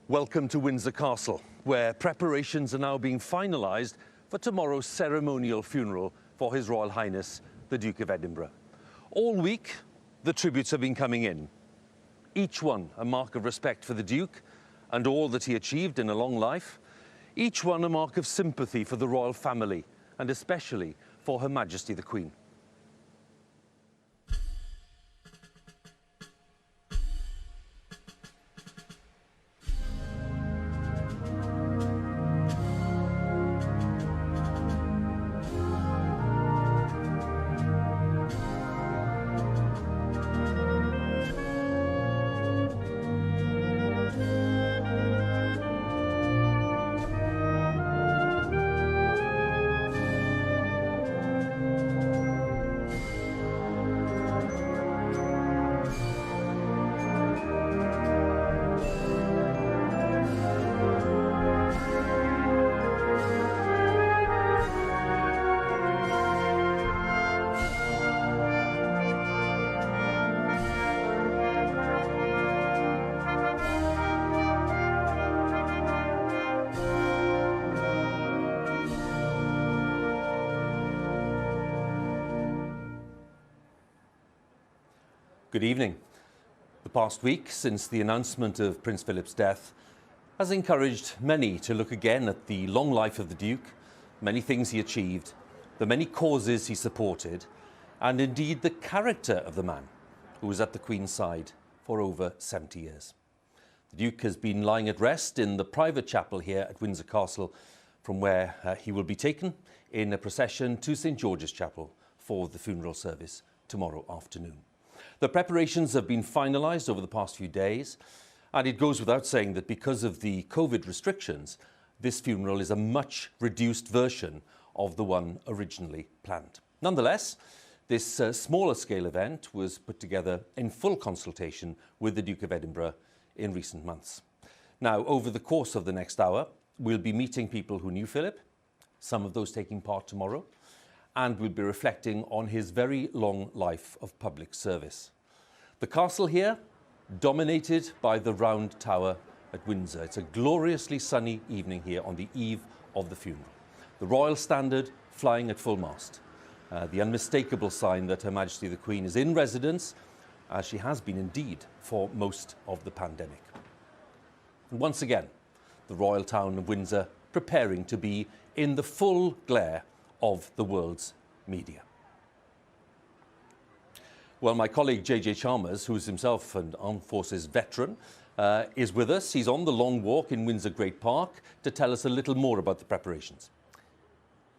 Welcome to Windsor Castle, where preparations are now being finalised for tomorrow's ceremonial funeral for His Royal Highness, the Duke of Edinburgh. All week, the tributes have been coming in, each one a mark of respect for the Duke and all that he achieved in a long life, each one a mark of sympathy for the royal family and especially for Her Majesty the Queen. Good evening. The past week, since the announcement of Prince Philip's death, has encouraged many to look again at the long life of the Duke, many things he achieved, the many causes he supported, and indeed the character of the man who was at the Queen's side for over 70 years. The Duke has been lying at rest in the private chapel here at Windsor Castle, from where he will be taken in a procession to St George's Chapel for the funeral service tomorrow afternoon. The preparations have been finalised over the past few days, and it goes without saying that because of the COVID restrictions, this funeral is a much reduced version of the one originally planned. Nonetheless, this smaller scale event was put together in full consultation with the Duke of Edinburgh in recent months. Now, over the course of the next hour, we'll be meeting people who knew Philip, some of those taking part tomorrow, and we'll be reflecting on his very long life of public service. The castle here, dominated by the round tower at Windsor. It's a gloriously sunny evening here on the eve of the funeral. The Royal Standard flying at full mast. The unmistakable sign that Her Majesty the Queen is in residence, as she has been indeed for most of the pandemic. And once again, the royal town of Windsor preparing to be in the full glare of the world's media. Well, my colleague JJ Chalmers, who is himself an Armed Forces veteran, is with us. He's on the long walk in Windsor Great Park to tell us a little more about the preparations.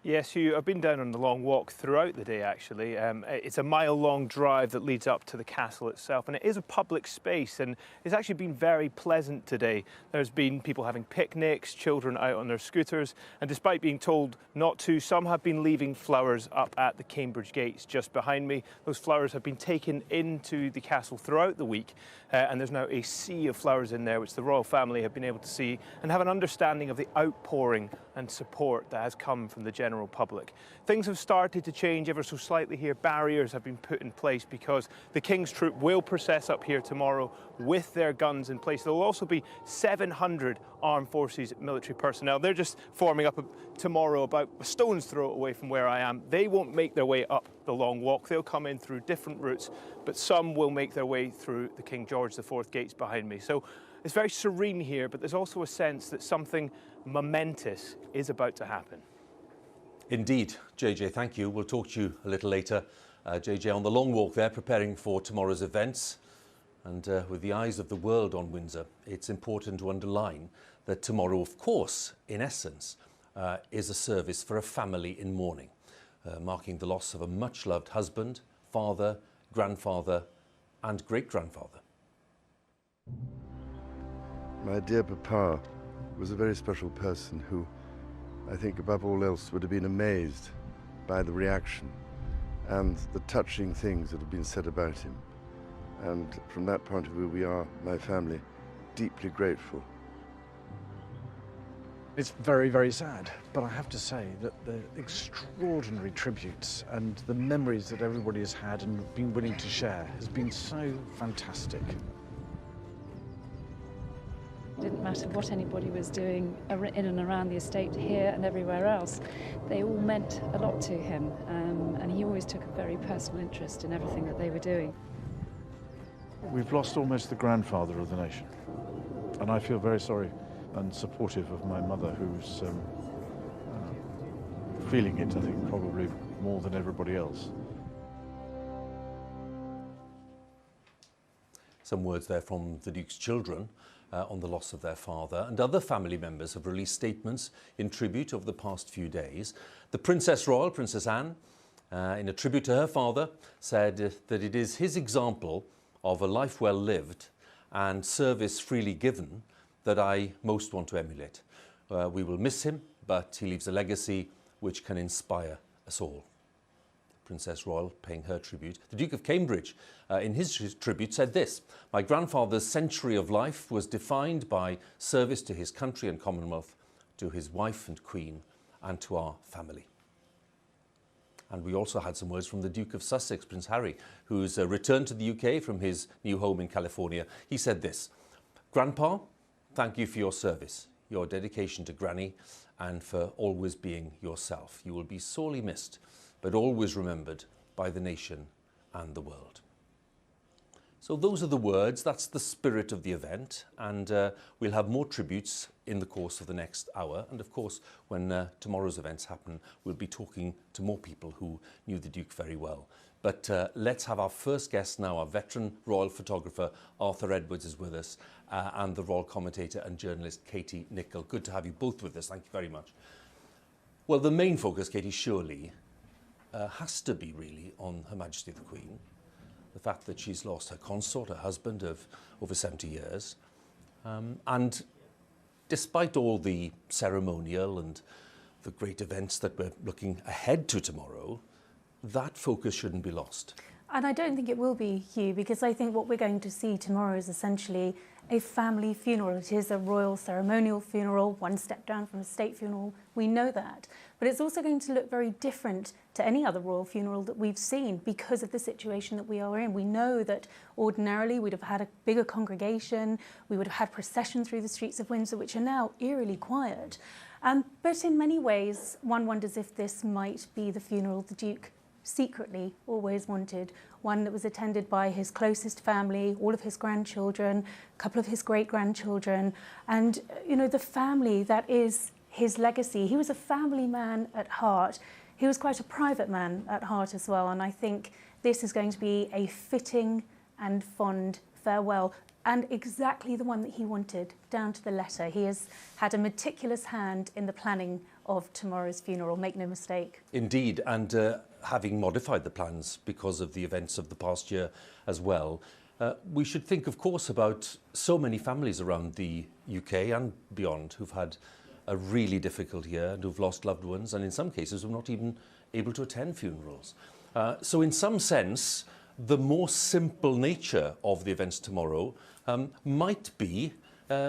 Yes, Hugh, I've been down on the long walk throughout the day, actually. It's a mile-long drive that leads up to the castle itself, and it is a public space, and it's actually been very pleasant today. There's been people having picnics, children out on their scooters, and despite being told not to, some have been leaving flowers up at the Cambridge gates just behind me. Those flowers have been taken into the castle throughout the week, and there's now a sea of flowers in there, which the royal family have been able to see and have an understanding of the outpouring and support that has come from the general public. Things have started to change ever so slightly here. Barriers have been put in place because the King's Troop will process up here tomorrow with their guns in place. There will also be 700 Armed Forces military personnel. They're just forming up tomorrow about a stone's throw away from where I am. They won't make their way up the long walk. They'll come in through different routes, but some will make their way through the King George IV gates behind me. So it's very serene here, but there's also a sense that something momentous is about to happen. Indeed, JJ, thank you. We'll talk to you a little later. JJ on the long walk there, preparing for tomorrow's events. And with the eyes of the world on Windsor, it's important to underline that tomorrow, of course, in essence, is a service for a family in mourning, marking the loss of a much-loved husband, father, grandfather, and great-grandfather. My dear Papa was a very special person who, I think above all else, would have been amazed by the reaction and the touching things that have been said about him. And from that point of view, we are, my family, deeply grateful. It's very, very sad, but I have to say that the extraordinary tributes and the memories that everybody has had and been willing to share has been so fantastic. Didn't didn't matter what anybody was doing in and around the estate here and everywhere else. They all meant a lot to him, and he always took a very personal interest in everything that they were doing. We've lost almost the grandfather of the nation, and I feel very sorry and supportive of my mother, who's feeling it, I think, probably more than everybody else. Some words there from the Duke's children on the loss of their father, and other family members have released statements in tribute over the past few days. The Princess Royal, Princess Anne, in a tribute to her father, said that it is his example of a life well lived and service freely given that I most want to emulate. We will miss him, but he leaves a legacy which can inspire us all. Princess Royal paying her tribute. The Duke of Cambridge, in his tribute, said this: "My grandfather's century of life was defined by service to his country and Commonwealth, to his wife and Queen, and to our family." And we also had some words from the Duke of Sussex, Prince Harry, who's returned to the UK from his new home in California. He said this: "Grandpa, thank you for your service, your dedication to Granny, and for always being yourself. You will be sorely missed, but always remembered by the nation and the world." So those are the words, that's the spirit of the event, and we'll have more tributes in the course of the next hour. And of course, when tomorrow's events happen, we'll be talking to more people who knew the Duke very well. But let's have our first guest now. Our veteran royal photographer, Arthur Edwards, is with us, and the royal commentator and journalist, Katie Nicholl. Good to have you both with us. Thank you very much. Well, the main focus, Katie, surely has to be really on Her Majesty the Queen. The fact that she's lost her consort, her husband of over 70 years. And despite all the ceremonial and the great events that we're looking ahead to tomorrow, that focus shouldn't be lost. And I don't think it will be, Hugh, because I think what we're going to see tomorrow is essentially a family funeral. It is a royal ceremonial funeral, one step down from a state funeral. We know that. But it's also going to look very different to any other royal funeral that we've seen because of the situation that we are in. We know that ordinarily we'd have had a bigger congregation, we would have had procession through the streets of Windsor, which are now eerily quiet. But in many ways, one wonders if this might be the funeral the Duke secretly always wanted, one that was attended by his closest family, all of his grandchildren, a couple of his great-grandchildren, and, you know, the family that is his legacy. He was a family man at heart. He was quite a private man at heart as well, and I think this is going to be a fitting and fond farewell, and exactly the one that he wanted, down to the letter. He has had a meticulous hand in the planning of tomorrow's funeral, make no mistake. Indeed, and having modified the plans because of the events of the past year as well, we should think, of course, about so many families around the UK and beyond who've had a really difficult year and who've lost loved ones, and in some cases who are not even able to attend funerals. So in some sense, the more simple nature of the events tomorrow might be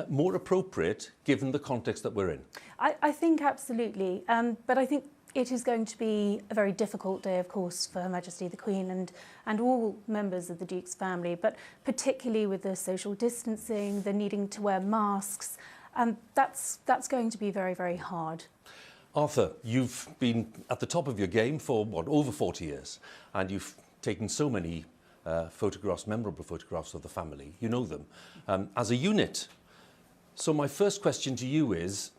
more appropriate given the context that we're in. I think absolutely, but I think it is going to be a very difficult day, of course, for Her Majesty the Queen and all members of the Duke's family, but particularly with the social distancing, the needing to wear masks, that's going to be very, very hard. Arthur, you've been at the top of your game for, over 40 years, and you've taken so many photographs, memorable photographs of the family. You know them as a unit. So my first question to you is,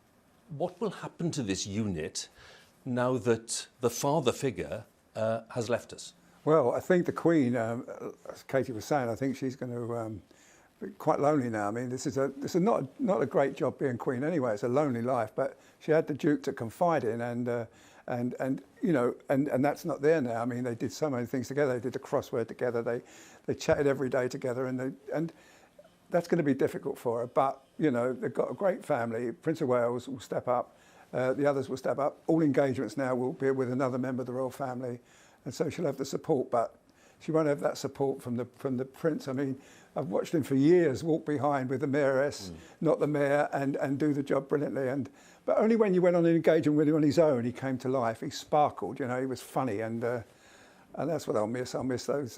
what will happen to this unit now that the father figure has left us? Well, I think the Queen, as Katie was saying, I think she's going to be quite lonely now. I mean, this is not a great job being Queen anyway. It's a lonely life, but she had the Duke to confide in, and you know, and that's not there now. I mean, they did so many things together. They did the crossword together. They chatted every day together, and that's going to be difficult for her. But you know, they've got a great family. Prince of Wales will step up. The others will step up. All engagements now will be with another member of the royal family, and so she'll have the support. But she won't have that support from the Prince. I mean, I've watched him for years walk behind with the mayoress, not the mayor, and do the job brilliantly. But only when you went on an engagement with him on his own, he came to life. He sparkled. You know, he was funny, and that's what I'll miss. I'll miss those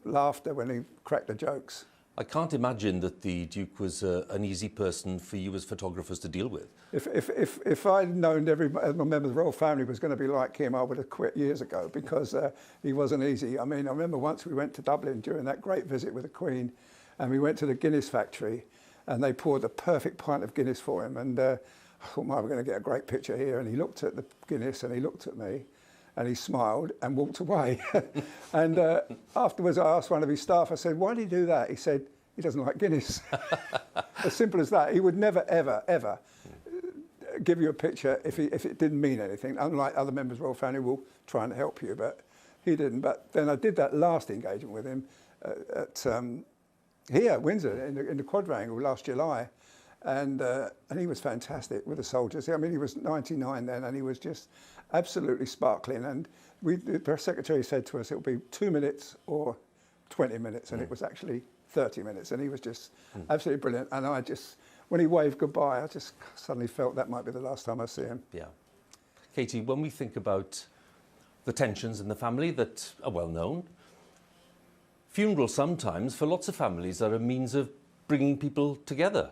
laughter when he cracked the jokes. I can't imagine that the Duke was an easy person for you as photographers to deal with. If I'd known every member of the royal family was going to be like him, I would have quit years ago, because he wasn't easy. I mean, I remember once we went to Dublin during that great visit with the Queen, and we went to the Guinness factory, and they poured the perfect pint of Guinness for him, and I thought, we're going to get a great picture here. And he looked at the Guinness and he looked at me, and he smiled and walked away. And afterwards I asked one of his staff, I said, why did he do that? He said, he doesn't like Guinness. As simple as that. He would never, ever, ever give you a picture if it didn't mean anything, unlike other members of the royal family will try and help you, but he didn't. But then I did that last engagement with him here at Windsor in the quadrangle last July, and he was fantastic with the soldiers. I mean, he was 99 then, and he was just absolutely sparkling. And the press secretary said to us it would be 2 minutes or 20 minutes, and it was actually 30 minutes, and he was just absolutely brilliant. And I just, when he waved goodbye, I just suddenly felt that might be the last time I see him. Yeah. Katie, when we think about the tensions in the family that are well known, funerals sometimes, for lots of families, are a means of bringing people together.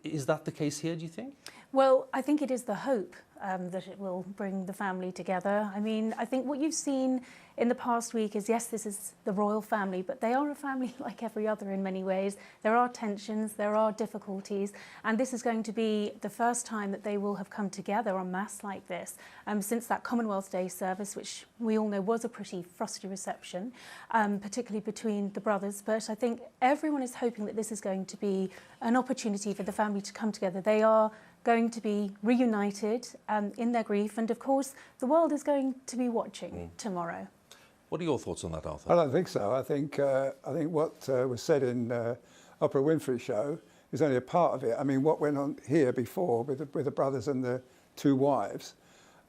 Is that the case here, do you think? Well, I think it is the hope that it will bring the family together. I mean, I think what you've seen in the past week is, yes, this is the royal family, but they are a family like every other in many ways. There are tensions, there are difficulties, and this is going to be the first time that they will have come together en masse like this since that Commonwealth Day service, which we all know was a pretty frosty reception, particularly between the brothers. But I think everyone is hoping that this is going to be an opportunity for the family to come together. They are going to be reunited in their grief, and of course the world is going to be watching tomorrow. What are your thoughts on that, Arthur? I don't think so. I think what was said in Oprah Winfrey's show is only a part of it. I mean, what went on here before with the brothers and the two wives,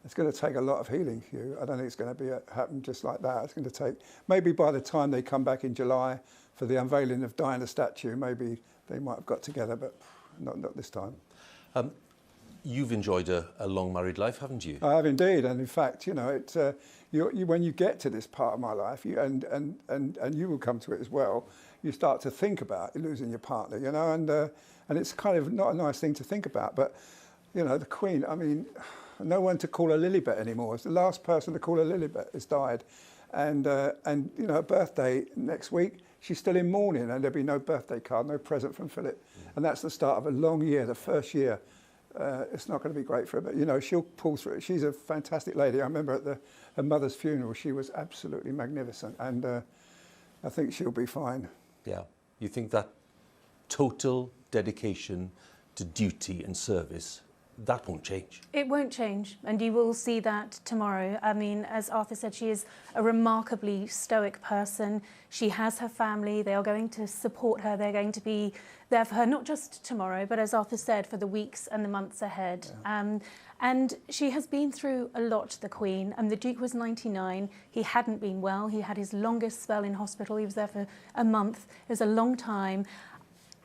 it's going to take a lot of healing, Hugh. I don't think it's going to happen just like that. It's going to take, maybe by the time they come back in July for the unveiling of Diana's statue, maybe they might have got together, but not this time. You've enjoyed a long married life, haven't you? I have indeed, and in fact, you know, it's when you get to this part of my life, and you will come to it as well, you start to think about losing your partner, you know, and it's kind of not a nice thing to think about. But you know, the Queen, I mean, no one to call her Lilibet anymore. It's the last person to call her Lilibet has died, and you know, her birthday next week, she's still in mourning, and there'll be no birthday card, no present from Philip, and that's the start of a long year, the first year. It's not going to be great for her, but you know, she'll pull through it. She's a fantastic lady. I remember at her mother's funeral, she was absolutely magnificent, and I think she'll be fine. Yeah. You think that total dedication to duty and service, that won't change? It won't change, and you will see that tomorrow. I mean, as Arthur said, she is a remarkably stoic person. She has her family. They are going to support her. They're going to be there for her, not just tomorrow, but as Arthur said, for the weeks and the months ahead. Yeah. And she has been through a lot, the Queen. The Duke was 99. He hadn't been well. He had his longest spell in hospital. He was there for a month. It was a long time.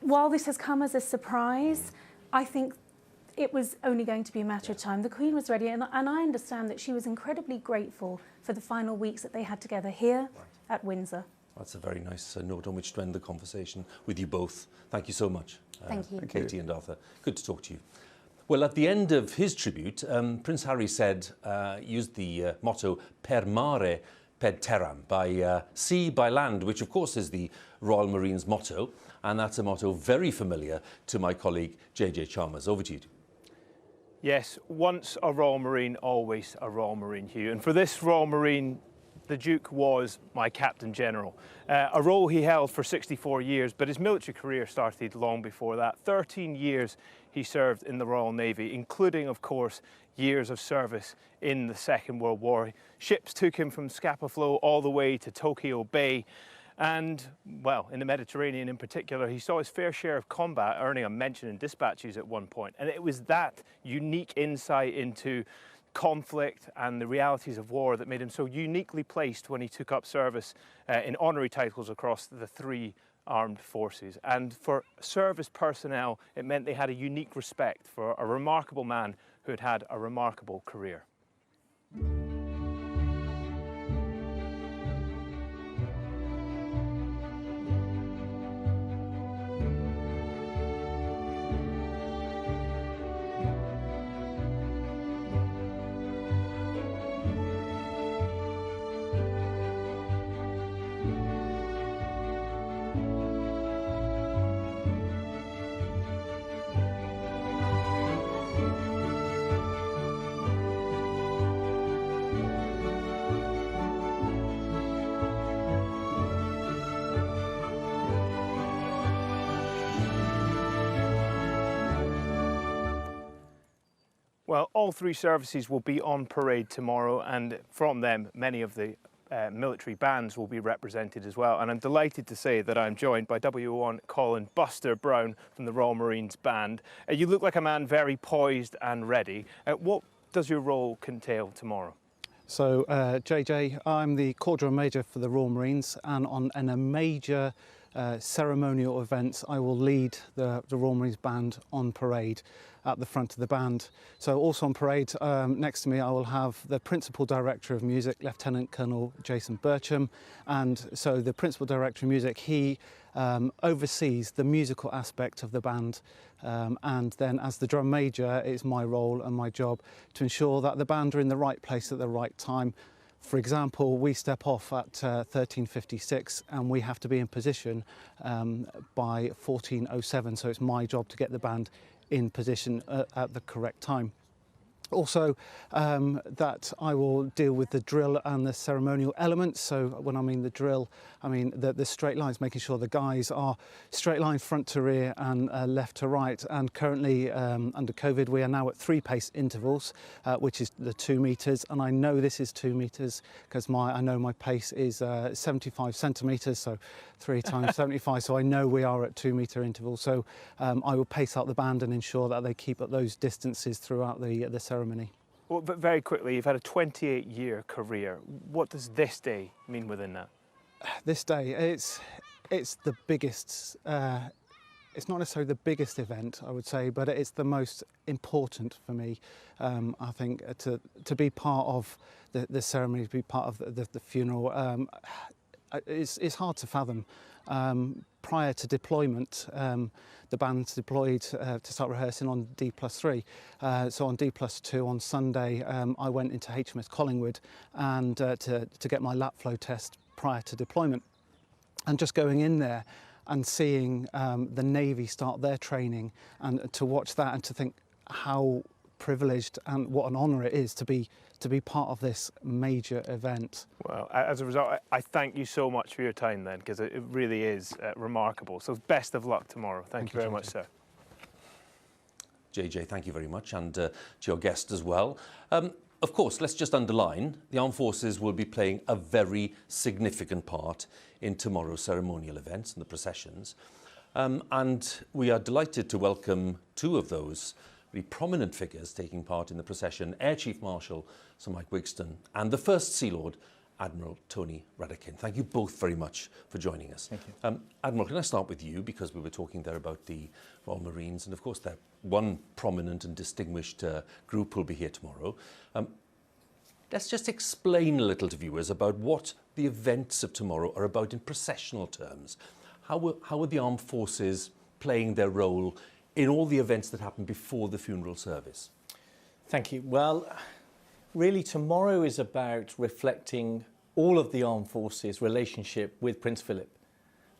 While this has come as a surprise, I think it was only going to be a matter of time. The Queen was ready, and I understand that she was incredibly grateful for the final weeks that they had together here at Windsor. That's a very nice note on which to end the conversation with you both. Thank you so much. Thank you. Katie and Arthur. Good to talk to you. Well, at the end of his tribute, Prince Harry used the motto per mare, per terram, by sea, by land, which of course is the Royal Marines motto. And that's a motto very familiar to my colleague, JJ Chalmers. Over to you. Yes, once a Royal Marine, always a Royal Marine, Hugh. And for this Royal Marine, the Duke was my Captain General, a role he held for 64 years, but his military career started long before that. 13 years he served in the Royal Navy, including, of course, years of service in the Second World War. Ships took him from Scapa Flow all the way to Tokyo Bay. And, well, in the Mediterranean in particular, he saw his fair share of combat, earning a mention in dispatches at one point. And it was that unique insight into conflict and the realities of war that made him so uniquely placed when he took up service in honorary titles across the three armed forces. And for service personnel, it meant they had a unique respect for a remarkable man who had had a remarkable career. Well, all three services will be on parade tomorrow, and from them, many of the military bands will be represented as well. And I'm delighted to say that I'm joined by WO1 Colin Buster Brown from the Royal Marines Band. You look like a man very poised and ready. What does your role entail tomorrow? So, JJ, I'm the Corps Drum Major for the Royal Marines, and on a major ceremonial events, I will lead the Royal Marines Band on parade at the front of the band. So also on parade, next to me, I will have the Principal Director of Music, Lieutenant Colonel Jason Bircham. And so the Principal Director of Music, he oversees the musical aspect of the band. And then as the Drum Major, it's my role and my job to ensure that the band are in the right place at the right time. For example, we step off at 13:56 and we have to be in position by 14:07, so it's my job to get the band in position at the correct time. Also, that I will deal with the drill and the ceremonial elements. So when I mean the drill, I mean the straight lines, making sure the guys are straight line front to rear and left to right. And currently, under COVID, we are now at 3 pace intervals, which is the 2 meters. And I know this is 2 meters because I know my pace is 75 centimeters, so 3 times 75. So I know we are at 2 meter intervals. So I will pace out the band and ensure that they keep at those distances throughout the ceremony. Well, but very quickly, you've had a 28-year career. What does this day mean within that? This day, it's the biggest. It's not necessarily the biggest event, I would say, but it's the most important for me. I think to be part of the ceremony, to be part of the funeral, it's hard to fathom. Prior to deployment, the band's deployed to start rehearsing on D+3. So on D+2 on Sunday, I went into HMS Collingwood and to get my lap flow test prior to deployment. And just going in there and seeing the Navy start their training and to watch that and to think how privileged and what an honour it is to be part of this major event. Well, as a result, I thank you so much for your time then, because it really is remarkable. So best of luck tomorrow. Thank you very much, sir. JJ, thank you very much, and to your guest as well. Of course, let's just underline, the Armed Forces will be playing a very significant part in tomorrow's ceremonial events and the processions. And we are delighted to welcome 2 of those really prominent figures taking part in the procession, Air Chief Marshal Sir Mike Wigston and the First Sea Lord, Admiral Tony Radakin. Thank you both very much for joining us. Thank you. Admiral, can I start with you, because we were talking there about the Royal Marines, and of course they're one prominent and distinguished group who'll be here tomorrow. Let's just explain a little to viewers about what the events of tomorrow are about in processional terms. How are the Armed Forces playing their role in all the events that happen before the funeral service? Thank you. Well, really tomorrow is about reflecting all of the Armed Forces' relationship with Prince Philip.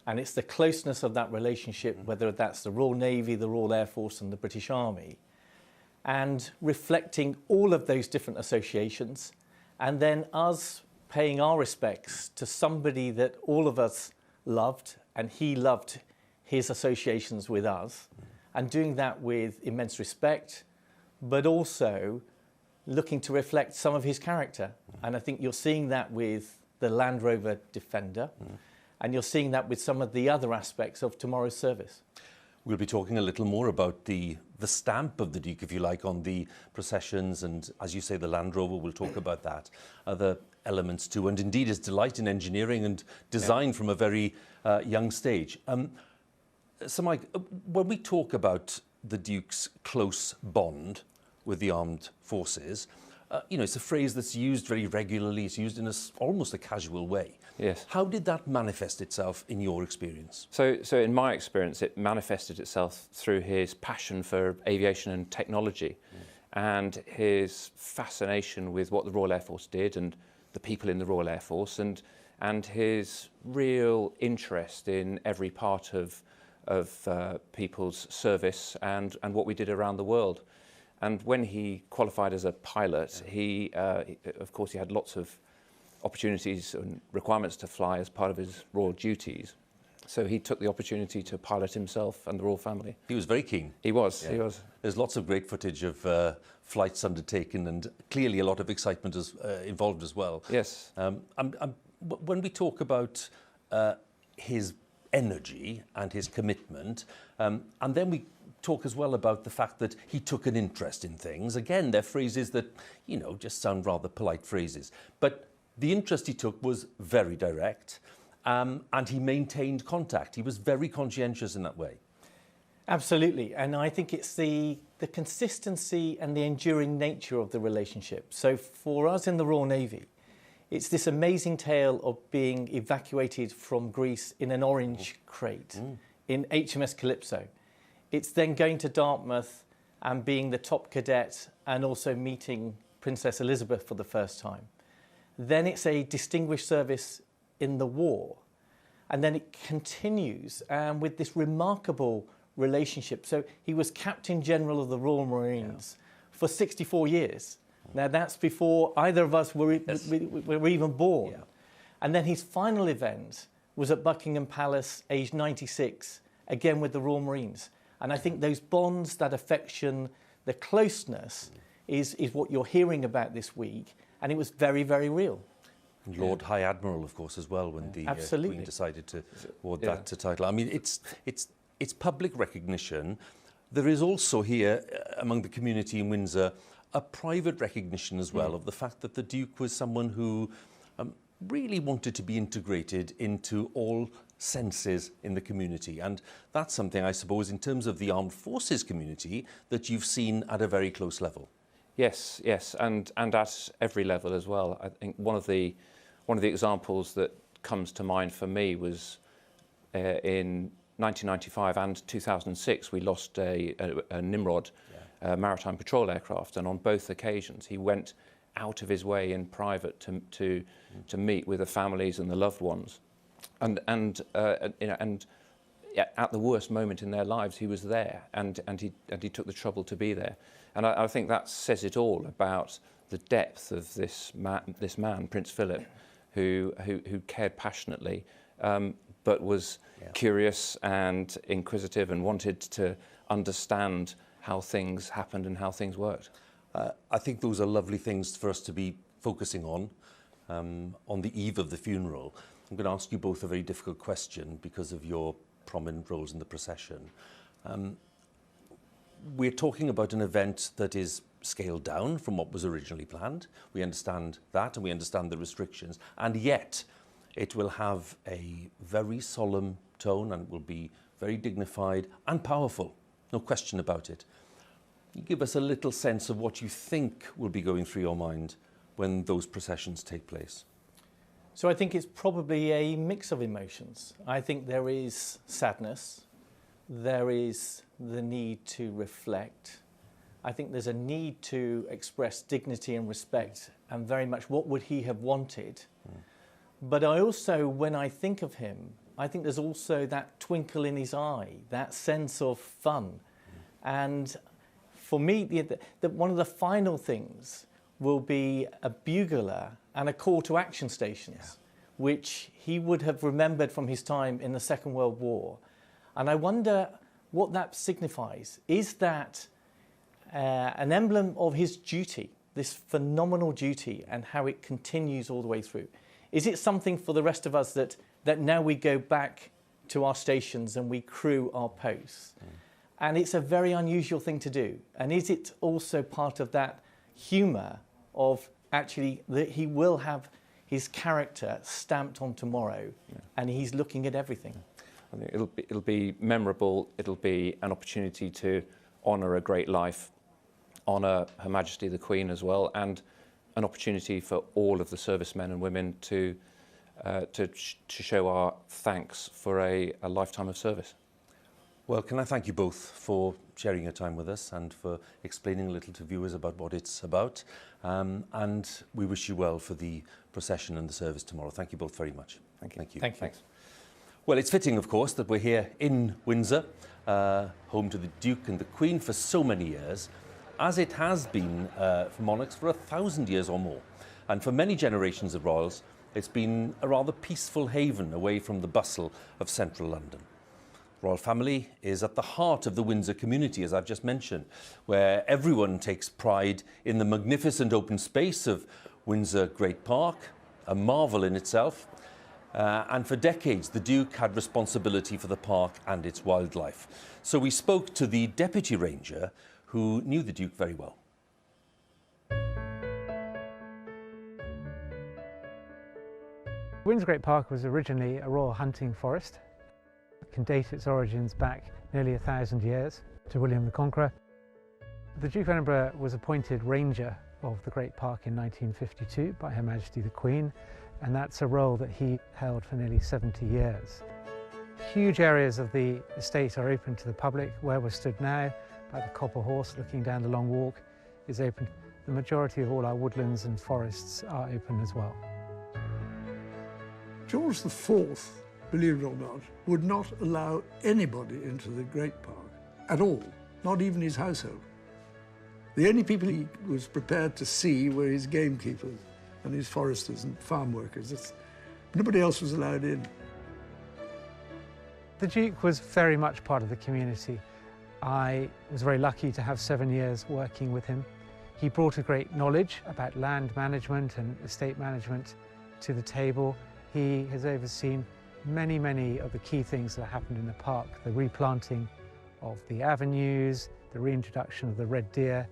And it's the closeness of that relationship, whether that's the Royal Navy, the Royal Air Force and the British Army, and reflecting all of those different associations, and then us paying our respects to somebody that all of us loved, and he loved his associations with us, and doing that with immense respect, but also looking to reflect some of his character. And I think you're seeing that with the Land Rover Defender, and you're seeing that with some of the other aspects of tomorrow's service. We'll be talking a little more about the stamp of the Duke, if you like, on the processions, and as you say, the Land Rover, we'll talk about that. Other elements too, and indeed his delight in engineering and design from a very young stage. So Mike, when we talk about the Duke's close bond with the armed forces, it's a phrase that's used very regularly. It's used in almost a casual way. Yes. How did that manifest itself in your experience? So in my experience, it manifested itself through his passion for aviation and technology, and his fascination with what the Royal Air Force did and the people in the Royal Air Force, and his real interest in every part of people's service and what we did around the world. And when he qualified as a pilot, he of course he had lots of opportunities and requirements to fly as part of his royal duties. So he took the opportunity to pilot himself and the royal family. He was very keen. He was. There's lots of great footage of flights undertaken and clearly a lot of excitement involved as well. Yes. When we talk about his energy and his commitment, and then we talk as well about the fact that he took an interest in things. Again, they're phrases that, you know, just sound rather polite phrases. But the interest he took was very direct. And he maintained contact. He was very conscientious in that way. Absolutely. And I think it's the consistency and the enduring nature of the relationship. So for us in the Royal Navy, it's this amazing tale of being evacuated from Greece in an orange crate in HMS Calypso. It's then going to Dartmouth and being the top cadet and also meeting Princess Elizabeth for the first time. Then it's a distinguished service in the war. And then it continues with this remarkable relationship. So he was Captain General of the Royal Marines for 64 years. Now that's before either of us were even born. Yeah. And then his final event was at Buckingham Palace, aged 96, again with the Royal Marines. And I think those bonds, that affection, the closeness is what you're hearing about this week. And it was very, very real. And Lord High Admiral, of course, as well, when the Queen decided to award that title. I mean, it's public recognition. There is also here, among the community in Windsor, a private recognition as well of the fact that the Duke was someone who really wanted to be integrated into all senses in the community. And that's something, I suppose, in terms of the armed forces community, that you've seen at a very close level. Yes, and at every level as well. I think one of the examples that comes to mind for me was in 1995 and 2006 we lost a Nimrod maritime patrol aircraft, and on both occasions he went out of his way in private to meet with the families and the loved ones, and at the worst moment in their lives he was there, and he took the trouble to be there. And I think that says it all about the depth of this man, Prince Philip, who cared passionately, but was curious and inquisitive and wanted to understand how things happened and how things worked. I think those are lovely things for us to be focusing on the eve of the funeral. I'm going to ask you both a very difficult question because of your prominent roles in the procession. We're talking about an event that is scaled down from what was originally planned. We understand that and we understand the restrictions, and yet it will have a very solemn tone and it will be very dignified and powerful, no question about it. You give us a little sense of what you think will be going through your mind when those processions take place. So I think it's probably a mix of emotions. I think there is sadness, there is the need to reflect. I think there's a need to express dignity and respect and very much what would he have wanted. But I also, when I think of him, I think there's also that twinkle in his eye, that sense of fun. And for me, one of the final things will be a bugler and a call to action stations, which he would have remembered from his time in the Second World War. And I wonder what that signifies. Is that an emblem of his duty, this phenomenal duty, and how it continues all the way through? Is it something for the rest of us that now we go back to our stations and we crew our posts? And it's a very unusual thing to do. And is it also part of that humour of actually that he will have his character stamped on tomorrow and he's looking at everything? I think it'll be memorable. It'll be an opportunity to honour a great life, honour Her Majesty the Queen as well, and an opportunity for all of the servicemen and women to show our thanks for a lifetime of service. Well, can I thank you both for sharing your time with us and for explaining a little to viewers about what it's about. And we wish you well for the procession and the service tomorrow. Thank you both very much. Thank you. Thank you. Thank you. Thanks. Well, it's fitting, of course, that we're here in Windsor, home to the Duke and the Queen for so many years, as it has been for monarchs for 1,000 years or more. And for many generations of royals, it's been a rather peaceful haven away from the bustle of central London. The royal family is at the heart of the Windsor community, as I've just mentioned, where everyone takes pride in the magnificent open space of Windsor Great Park, a marvel in itself. And for decades, the Duke had responsibility for the park and its wildlife. So we spoke to the deputy ranger who knew the Duke very well. Windsor Great Park was originally a royal hunting forest. It can date its origins back nearly 1,000 years to William the Conqueror. The Duke of Edinburgh was appointed Ranger of the Great Park in 1952 by Her Majesty the Queen, and that's a role that he held for nearly 70 years. Huge areas of the estate are open to the public. Where we're stood now, by the Copper Horse looking down the Long Walk, is open. The majority of all our woodlands and forests are open as well. George IV, believe it or not, would not allow anybody into the Great Park at all, not even his household. The only people he was prepared to see were his gamekeepers and his foresters and farm workers. Nobody else was allowed in. The Duke was very much part of the community. I was very lucky to have 7 years working with him. He brought a great knowledge about land management and estate management to the table. He has overseen many of the key things that happened in the park, the replanting of the avenues, the reintroduction of the red deer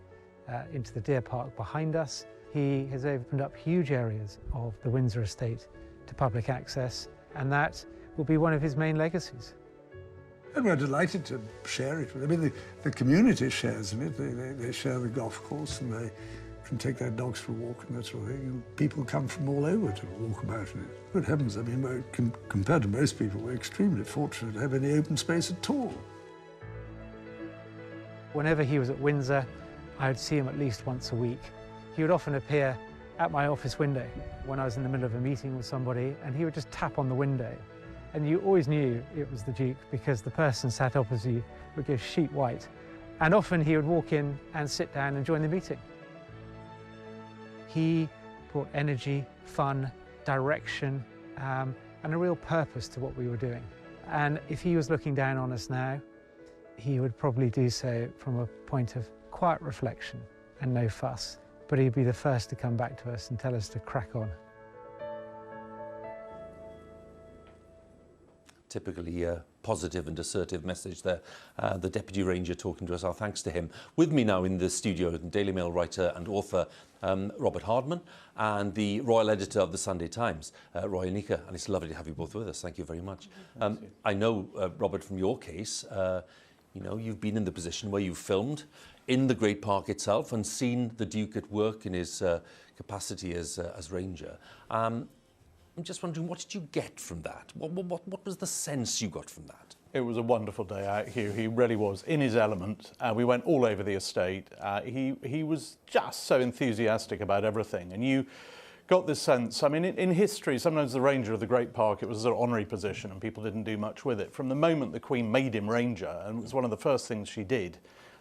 into the deer park behind us. He has opened up huge areas of the Windsor estate to public access, and that will be one of his main legacies. And we're delighted to share it. I mean, the community shares in it. They share the golf course and they can take their dogs for a walk and that sort of thing. And people come from all over to walk about in it. Good heavens, I mean, compared to most people, we're extremely fortunate to have any open space at all. Whenever he was at Windsor, I would see him at least once a week. He would often appear at my office window when I was in the middle of a meeting with somebody, and he would just tap on the window. And you always knew it was the Duke because the person sat opposite you would go sheet white. And often he would walk in and sit down and join the meeting. He brought energy, fun, direction, and a real purpose to what we were doing. And if he was looking down on us now, he would probably do so from a point of quiet reflection and no fuss. But he'd be the first to come back to us and tell us to crack on. Typically a positive and assertive message there. The Deputy Ranger talking to us, our thanks to him. With me now in the studio, Daily Mail writer and author Robert Hardman and the Royal Editor of the Sunday Times, Roy Anika, and it's lovely to have you both with us. Thank you very much. I know, Robert, from your case, you know, you've been in the position where you've filmed in the Great Park itself and seen the Duke at work in his capacity as Ranger. I'm just wondering, what did you get from that? What was the sense you got from that? It was a wonderful day out here. He really was in his element. We went all over the estate. He was just so enthusiastic about everything. And you got this sense, I mean, in history, sometimes the Ranger of the Great Park, it was a sort of honorary position and people didn't do much with it. From the moment the Queen made him Ranger, and it was one of the first things she did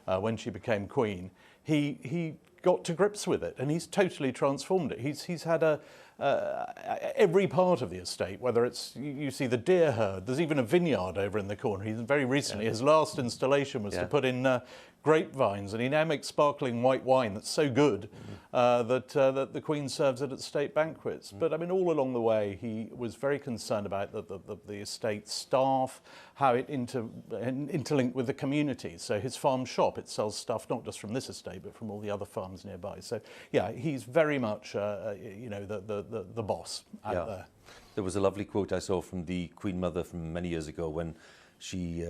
when she became Queen, he got to grips with it and he's totally transformed it. He's had every part of the estate, whether it's, you see the deer herd, there's even a vineyard over in the corner. He's very recently, his last installation was to put in grapevines, and he now makes sparkling white wine that's so good that the Queen serves it at state banquets. But I mean, all along the way, he was very concerned about the estate staff, how it interlinked with the community. So his farm shop, it sells stuff not just from this estate, but from all the other farms nearby. So yeah, he's very much, you know, the boss out there. There was a lovely quote I saw from the Queen Mother from many years ago when she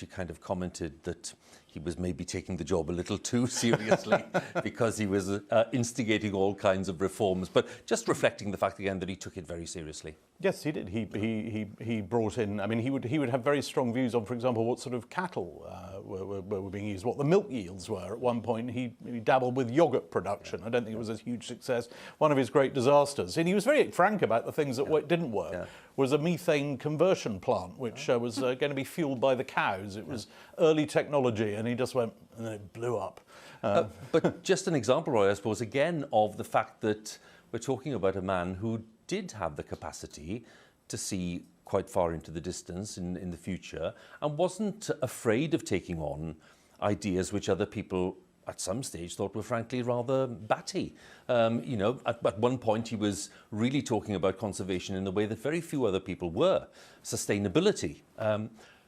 kind of commented that he was maybe taking the job a little too seriously because he was instigating all kinds of reforms, but just reflecting the fact again that he took it very seriously. Yes, he did. He brought in, I mean, he would have very strong views on, for example, what sort of cattle were being used, what the milk yields were. At one point, he dabbled with yoghurt production. I don't think it was a huge success. One of his great disasters, and he was very frank about the things that didn't work, was a methane conversion plant, which was going to be fueled by the cows. It was early technology, and he just went, and then it blew up. But just an example, Roy, I suppose, again, of the fact that we're talking about a man who did have the capacity to see quite far into the distance in the future, and wasn't afraid of taking on ideas which other people at some stage thought were frankly rather batty. You know, at one point he was really talking about conservation in the way that very few other people were, sustainability.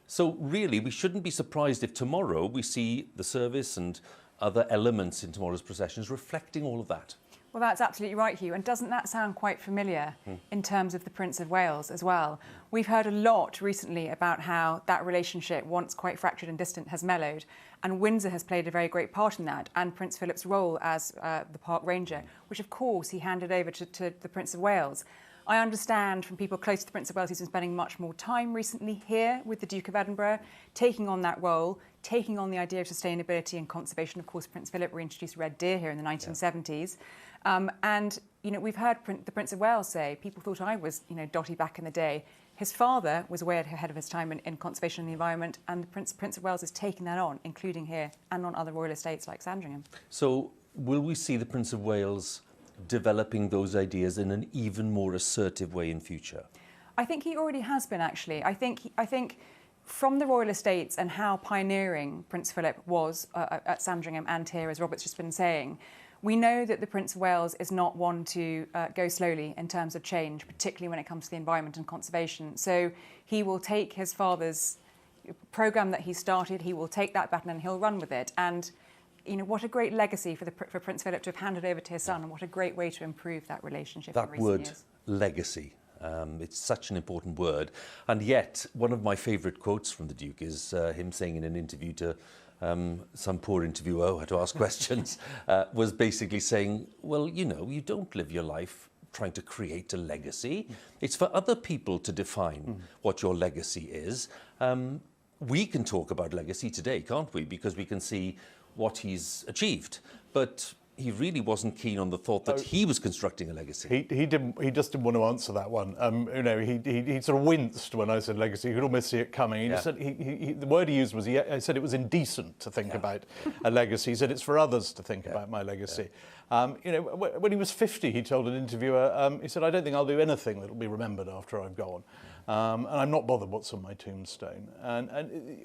So really we shouldn't be surprised if tomorrow we see the service and other elements in tomorrow's processions reflecting all of that. Well, that's absolutely right, Hugh. And doesn't that sound quite familiar in terms of the Prince of Wales as well? We've heard a lot recently about how that relationship, once quite fractured and distant, has mellowed. And Windsor has played a very great part in that, and Prince Philip's role as the park ranger, which of course he handed over to the Prince of Wales. I understand from people close to the Prince of Wales he's been spending much more time recently here with the Duke of Edinburgh, taking on that role, taking on the idea of sustainability and conservation. Of course, Prince Philip reintroduced red deer here in the 1970s. And, you know, we've heard the Prince of Wales say, people thought I was, you know, dotty back in the day. His father was way ahead of his time in conservation and the environment, and the Prince of Wales is taking that on, including here and on other royal estates like Sandringham. So will we see the Prince of Wales developing those ideas in an even more assertive way in future? I think he already has been, actually. I think from the royal estates and how pioneering Prince Philip was at Sandringham and here, as Robert's just been saying, we know that the Prince of Wales is not one to go slowly in terms of change, particularly when it comes to the environment and conservation. So he will take his father's programme that he started, he will take that baton and he'll run with it. And you know, what a great legacy for Prince Philip to have handed over to his son, and what a great way to improve that relationship in recent years. That word, legacy, it's such an important word. And yet, one of my favourite quotes from the Duke is him saying in an interview to some poor interviewer who had to ask questions, was basically saying, well, you know, you don't live your life trying to create a legacy. It's for other people to define what your legacy is. We can talk about legacy today, can't we? Because we can see what he's achieved, but he really wasn't keen on the thought that he was constructing a legacy. He just didn't want to answer that one. You know, he sort of winced when I said legacy. He could almost see it coming. He just said the word he used was he said it was indecent to think about a legacy. He said it's for others to think about my legacy. You know, when he was 50, he told an interviewer, he said, "I don't think I'll do anything that'll be remembered after I've gone." And I'm not bothered what's on my tombstone. And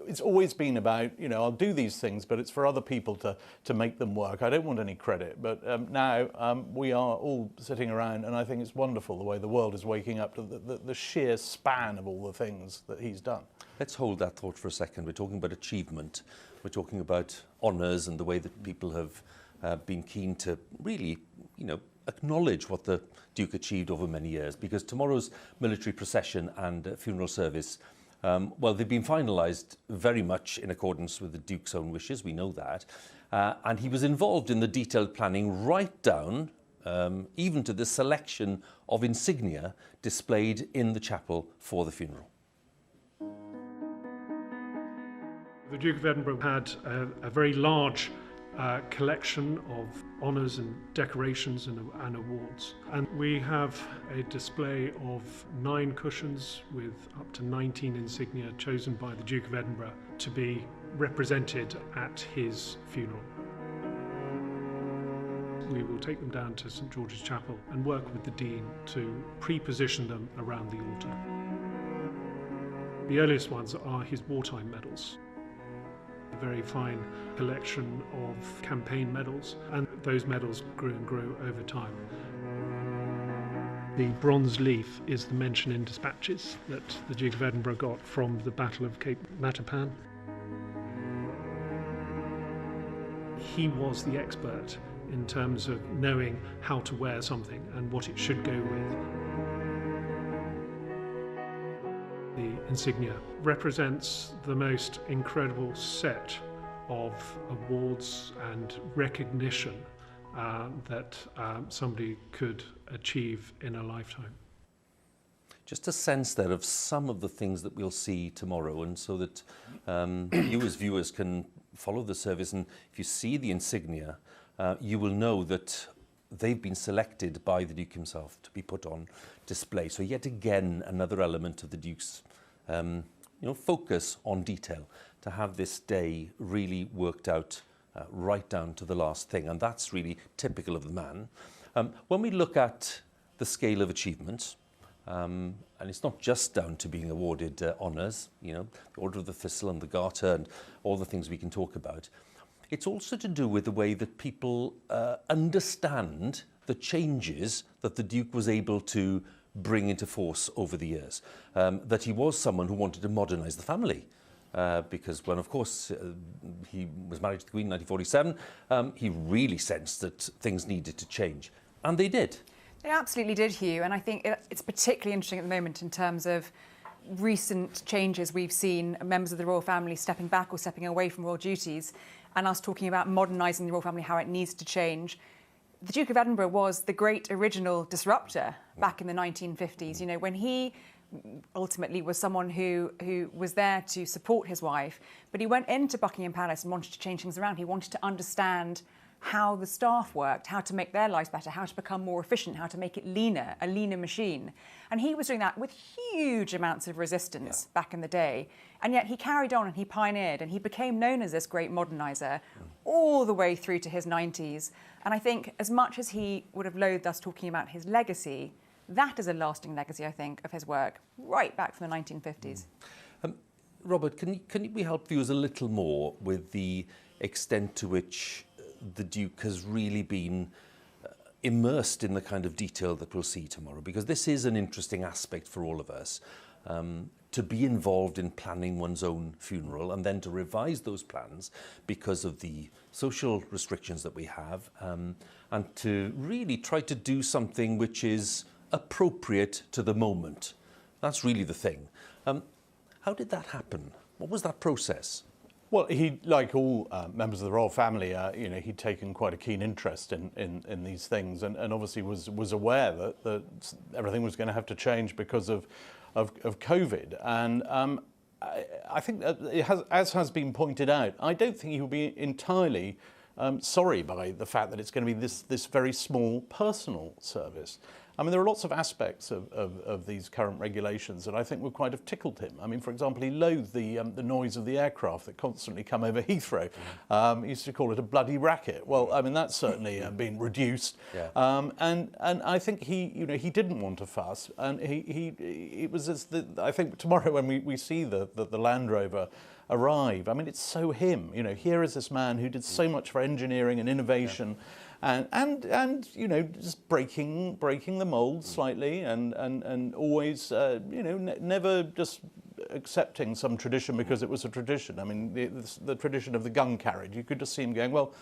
it's always been about, you know, I'll do these things, but it's for other people to make them work. I don't want any credit. But now we are all sitting around, and I think it's wonderful the way the world is waking up to the sheer span of all the things that he's done. Let's hold that thought for a second. We're talking about achievement. We're talking about honours and the way that people have been keen to really, you know, acknowledge what the Duke achieved over many years, because tomorrow's military procession and funeral service, well, they've been finalised very much in accordance with the Duke's own wishes, we know that, and he was involved in the detailed planning right down even to the selection of insignia displayed in the chapel for the funeral. The Duke of Edinburgh had a very large collection of honours and decorations and awards. And we have a display of 9 cushions with up to 19 insignia chosen by the Duke of Edinburgh to be represented at his funeral. We will take them down to St George's Chapel and work with the Dean to pre-position them around the altar. The earliest ones are his wartime medals. A very fine collection of campaign medals, and those medals grew and grew over time. The bronze leaf is the mention in dispatches that the Duke of Edinburgh got from the Battle of Cape Matapan. He was the expert in terms of knowing how to wear something and what it should go with. The insignia represents the most incredible set of awards and recognition that somebody could achieve in a lifetime. Just a sense there of some of the things that we'll see tomorrow, and so that you as viewers can follow the service, and if you see the insignia, you will know that they've been selected by the Duke himself to be put on display. So yet again, another element of the Duke's focus on detail, to have this day really worked out right down to the last thing, and that's really typical of the man. When we look at the the scale of achievement. And it's not just down to being awarded honours, you know, the Order of the Thistle and the Garter and all the things we can talk about. It's also to do with the way that people understand the changes that the Duke was able to bring into force over the years. That he was someone who wanted to modernise the family. Because when, of course, he was married to the Queen in 1947, he really sensed that things needed to change. And they did. They absolutely did, Hugh, and I think it's particularly interesting at the moment in terms of recent changes we've seen, members of the royal family stepping back or stepping away from royal duties, and us talking about modernising the royal family, how it needs to change. The Duke of Edinburgh was the great original disruptor back in the 1950s, you know, when he ultimately was someone who was there to support his wife, but he went into Buckingham Palace and wanted to change things around. He wanted to understand how the staff worked, how to make their lives better, how to become more efficient, how to make it leaner, a leaner machine. And he was doing that with huge amounts of resistance back in the day. And yet he carried on and he pioneered and he became known as this great moderniser all the way through to his 90s. And I think as much as he would have loathed us talking about his legacy, that is a lasting legacy, I think, of his work, right back from the 1950s. Robert, can we help viewers a little more with the extent to which the Duke has really been immersed in the kind of detail that we'll see tomorrow? Because this is an interesting aspect for all of us, to be involved in planning one's own funeral and then to revise those plans because of the social restrictions that we have, and to really try to do something which is appropriate to the moment. That's really the thing. How did that happen? What was that process? Well, he, like all members of the royal family, you know, he'd taken quite a keen interest in these things, and obviously was aware that everything was going to have to change because of COVID. And I think that as has been pointed out, I don't think he will be entirely sorry by the fact that it's going to be this very small personal service. I mean, there are lots of aspects of these current regulations that I think would quite have tickled him. I mean, for example, he loathed the noise of the aircraft that constantly come over Heathrow. He used to call it a bloody racket. Well, I mean, that's certainly been reduced. And I think he didn't want a fuss. And it was I think tomorrow when we see the Land Rover arrive, I mean, it's so him. You know, here is this man who did so much for engineering and innovation. And you know, just breaking the mould slightly, and always never just accepting some tradition because it was a tradition. I mean, the tradition of the gun carriage. You could just see him going, well,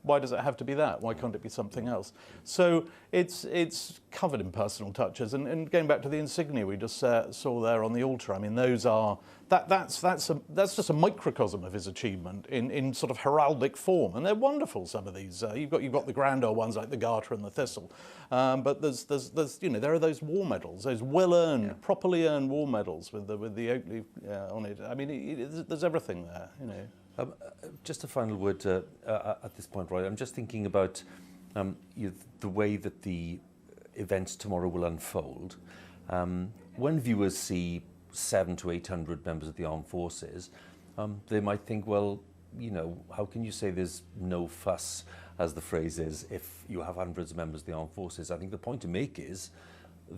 why does it have to be that? Why can't it be something else? So it's covered in personal touches. And going back to the insignia we just saw there on the altar, I mean, those are that's just a microcosm of his achievement in sort of heraldic form, and they're wonderful. Some of these you've got the grander ones like the Garter and the Thistle, but there's there are those war medals, those well-earned, properly earned war medals with the oak leaf on it. I mean, there's everything there, you know. Just a final word at this point, Roy. I'm just thinking about the way that the events tomorrow will unfold. When viewers see 700 to 800 members of the armed forces, they might think, well, you know, how can you say there's no fuss, as the phrase is, if you have hundreds of members of the armed forces? I think the point to make is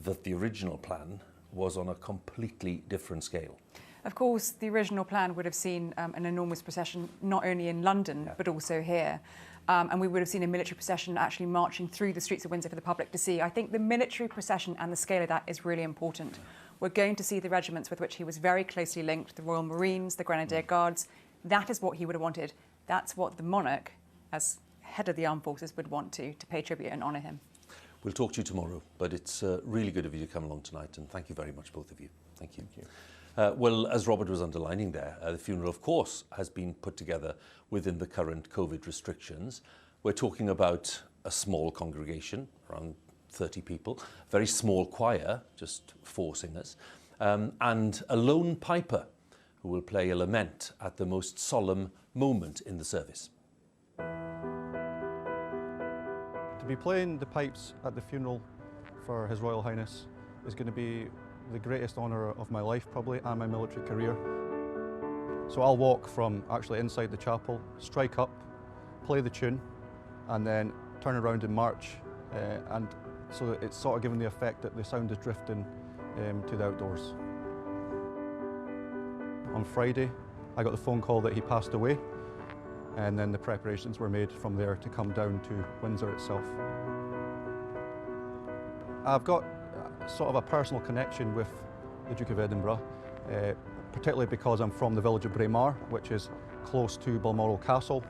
that the original plan was on a completely different scale. Of course, the original plan would have seen an enormous procession, not only in London, but also here. And we would have seen a military procession actually marching through the streets of Windsor for the public to see. I think the military procession and the scale of that is really important. We're going to see the regiments with which he was very closely linked, the Royal Marines, the Grenadier Guards. That is what he would have wanted. That's what the monarch, as head of the armed forces, would want to pay tribute and honour him. We'll talk to you tomorrow, but it's really good of you to come along tonight, and thank you very much, both of you. Thank you. Thank you. Well, as Robert was underlining there, the funeral, of course, has been put together within the current COVID restrictions. We're talking about a small congregation, around 30 people, very small choir, just 4 singers, and a lone piper who will play a lament at the most solemn moment in the service. To be playing the pipes at the funeral for His Royal Highness is going to be the greatest honour of my life, probably, and my military career. So I'll walk from actually inside the chapel, strike up, play the tune, and then turn around and march and so that it's sort of giving the effect that the sound is drifting to the outdoors. On Friday, I got the phone call that he passed away, and then the preparations were made from there to come down to Windsor itself. I've got sort of a personal connection with the Duke of Edinburgh, particularly because I'm from the village of Braemar, which is close to Balmoral Castle.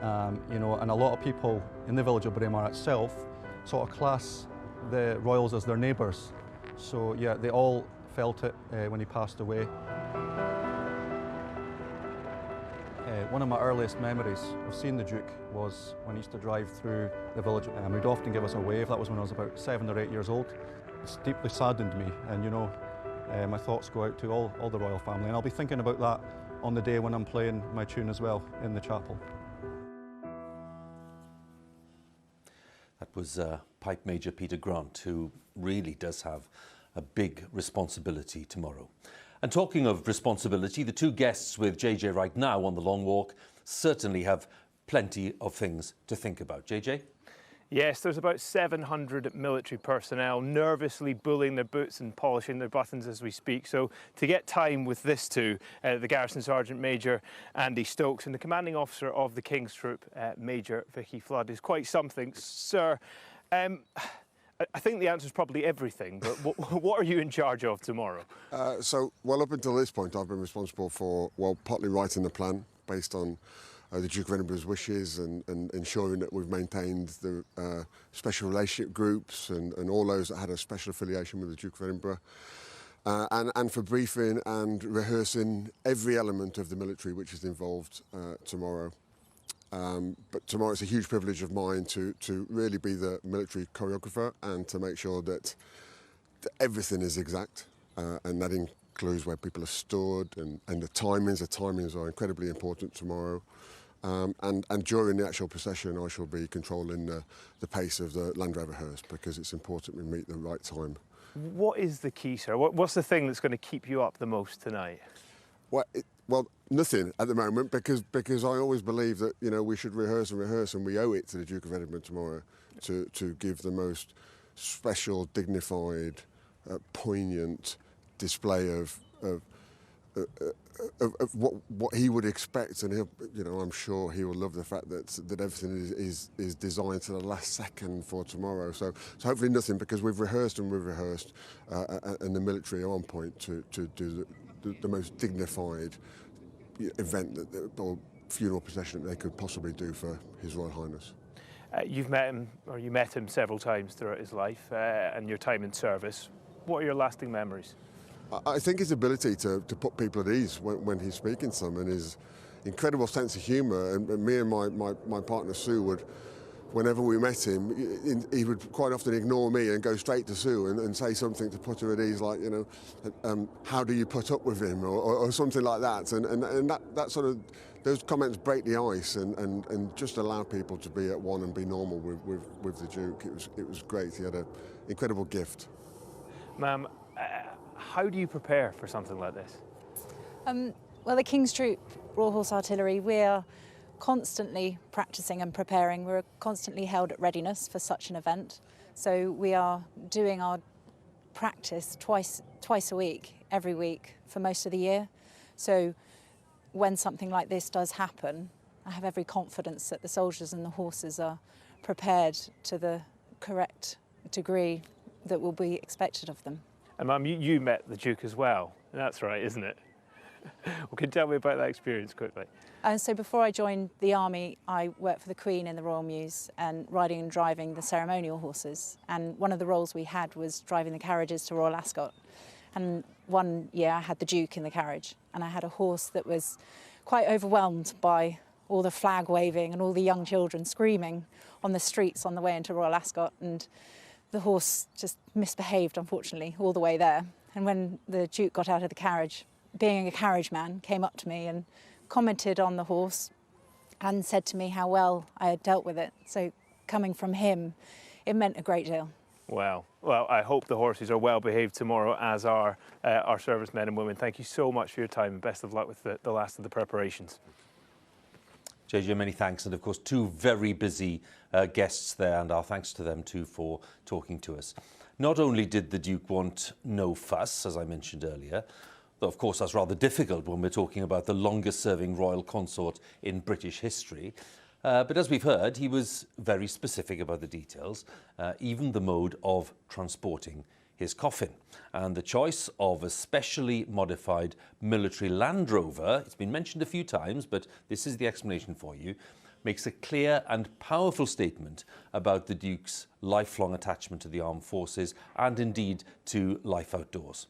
You know, and a lot of people in the village of Braemar itself sort of class the royals as their neighbours. So yeah, they all felt it when he passed away. One of my earliest memories of seeing the Duke was when he used to drive through the village, and he'd often give us a wave. That was when I was about 7 or 8 years old. It's deeply saddened me, and you know, my thoughts go out to all the royal family, and I'll be thinking about that on the day when I'm playing my tune as well in the chapel. That was Pipe Major Peter Grant, who really does have a big responsibility tomorrow. And talking of responsibility, the two guests with JJ right now on the long walk certainly have plenty of things to think about. JJ? Yes, there's about 700 military personnel nervously bullying their boots and polishing their buttons as we speak. So to get time with this two, the Garrison Sergeant Major Andy Stokes and the Commanding Officer of the King's Troop, Major Vicky Flood, is quite something. Sir, I think the answer is probably everything, but what are you in charge of tomorrow? Well, up until this point, I've been responsible for, well, partly writing the plan based on the Duke of Edinburgh's wishes and ensuring that we've maintained the special relationship groups and all those that had a special affiliation with the Duke of Edinburgh. And for briefing and rehearsing every element of the military which is involved tomorrow. But tomorrow it's a huge privilege of mine to really be the military choreographer and to make sure that everything is exact, and that includes where people are stood and the timings. The timings are incredibly important tomorrow. And during the actual procession, I shall be controlling the pace of the Land Rover hearse, because it's important we meet the right time. What is the key, sir? What's the thing that's going to keep you up the most tonight? Well, nothing at the moment, because I always believe that, you know, we should rehearse, and we owe it to the Duke of Edinburgh tomorrow to give the most special, dignified, poignant display of what he would expect, and he'll, you know, I'm sure he will love the fact that everything is designed to the last second for tomorrow. So hopefully nothing, because we've rehearsed, and the military are on point to do the most dignified event or funeral procession that they could possibly do for His Royal Highness. You've met him, or you met him several times throughout his life and your time in service. What are your lasting memories? I think his ability to put people at ease when he's speaking to them, and his incredible sense of humour. And me and my partner Sue would, whenever we met him, he would quite often ignore me and go straight to Sue and say something to put her at ease, like, you know, how do you put up with him, or something like that. And that sort of, those comments break the ice and just allow people to be at one and be normal with the Duke. It was great. He had an incredible gift. Ma'am, how do you prepare for something like this? Well, the King's Troop, Royal Horse Artillery, we're constantly practicing and preparing. We're constantly held at readiness for such an event. So we are doing our practice twice a week, every week, for most of the year. So when something like this does happen, I have every confidence that the soldiers and the horses are prepared to the correct degree that will be expected of them. And Mum, you met the Duke as well. That's right, isn't it? Well, can you tell me about that experience quickly? So before I joined the army, I worked for the Queen in the Royal Mews and riding and driving the ceremonial horses. And one of the roles we had was driving the carriages to Royal Ascot. And one year I had the Duke in the carriage, and I had a horse that was quite overwhelmed by all the flag waving and all the young children screaming on the streets on the way into Royal Ascot. And the horse just misbehaved, unfortunately, all the way there. And when the Duke got out of the carriage, being a carriage man, came up to me and commented on the horse and said to me how well I had dealt with it. So coming from him, it meant a great deal. Wow. Well, I hope the horses are well behaved tomorrow, as are our servicemen and women. Thank you so much for your time, and best of luck with the last of the preparations. JJ, many thanks, and of course 2 very busy guests there, and our thanks to them too for talking to us. Not only did the Duke want no fuss, as I mentioned earlier, though of course that's rather difficult when we're talking about the longest serving royal consort in British history, but as we've heard, he was very specific about the details, even the mode of transporting his coffin. And the choice of a specially modified military Land Rover, it's been mentioned a few times, but this is the explanation for you, makes a clear and powerful statement about the Duke's lifelong attachment to the armed forces and indeed to life outdoors.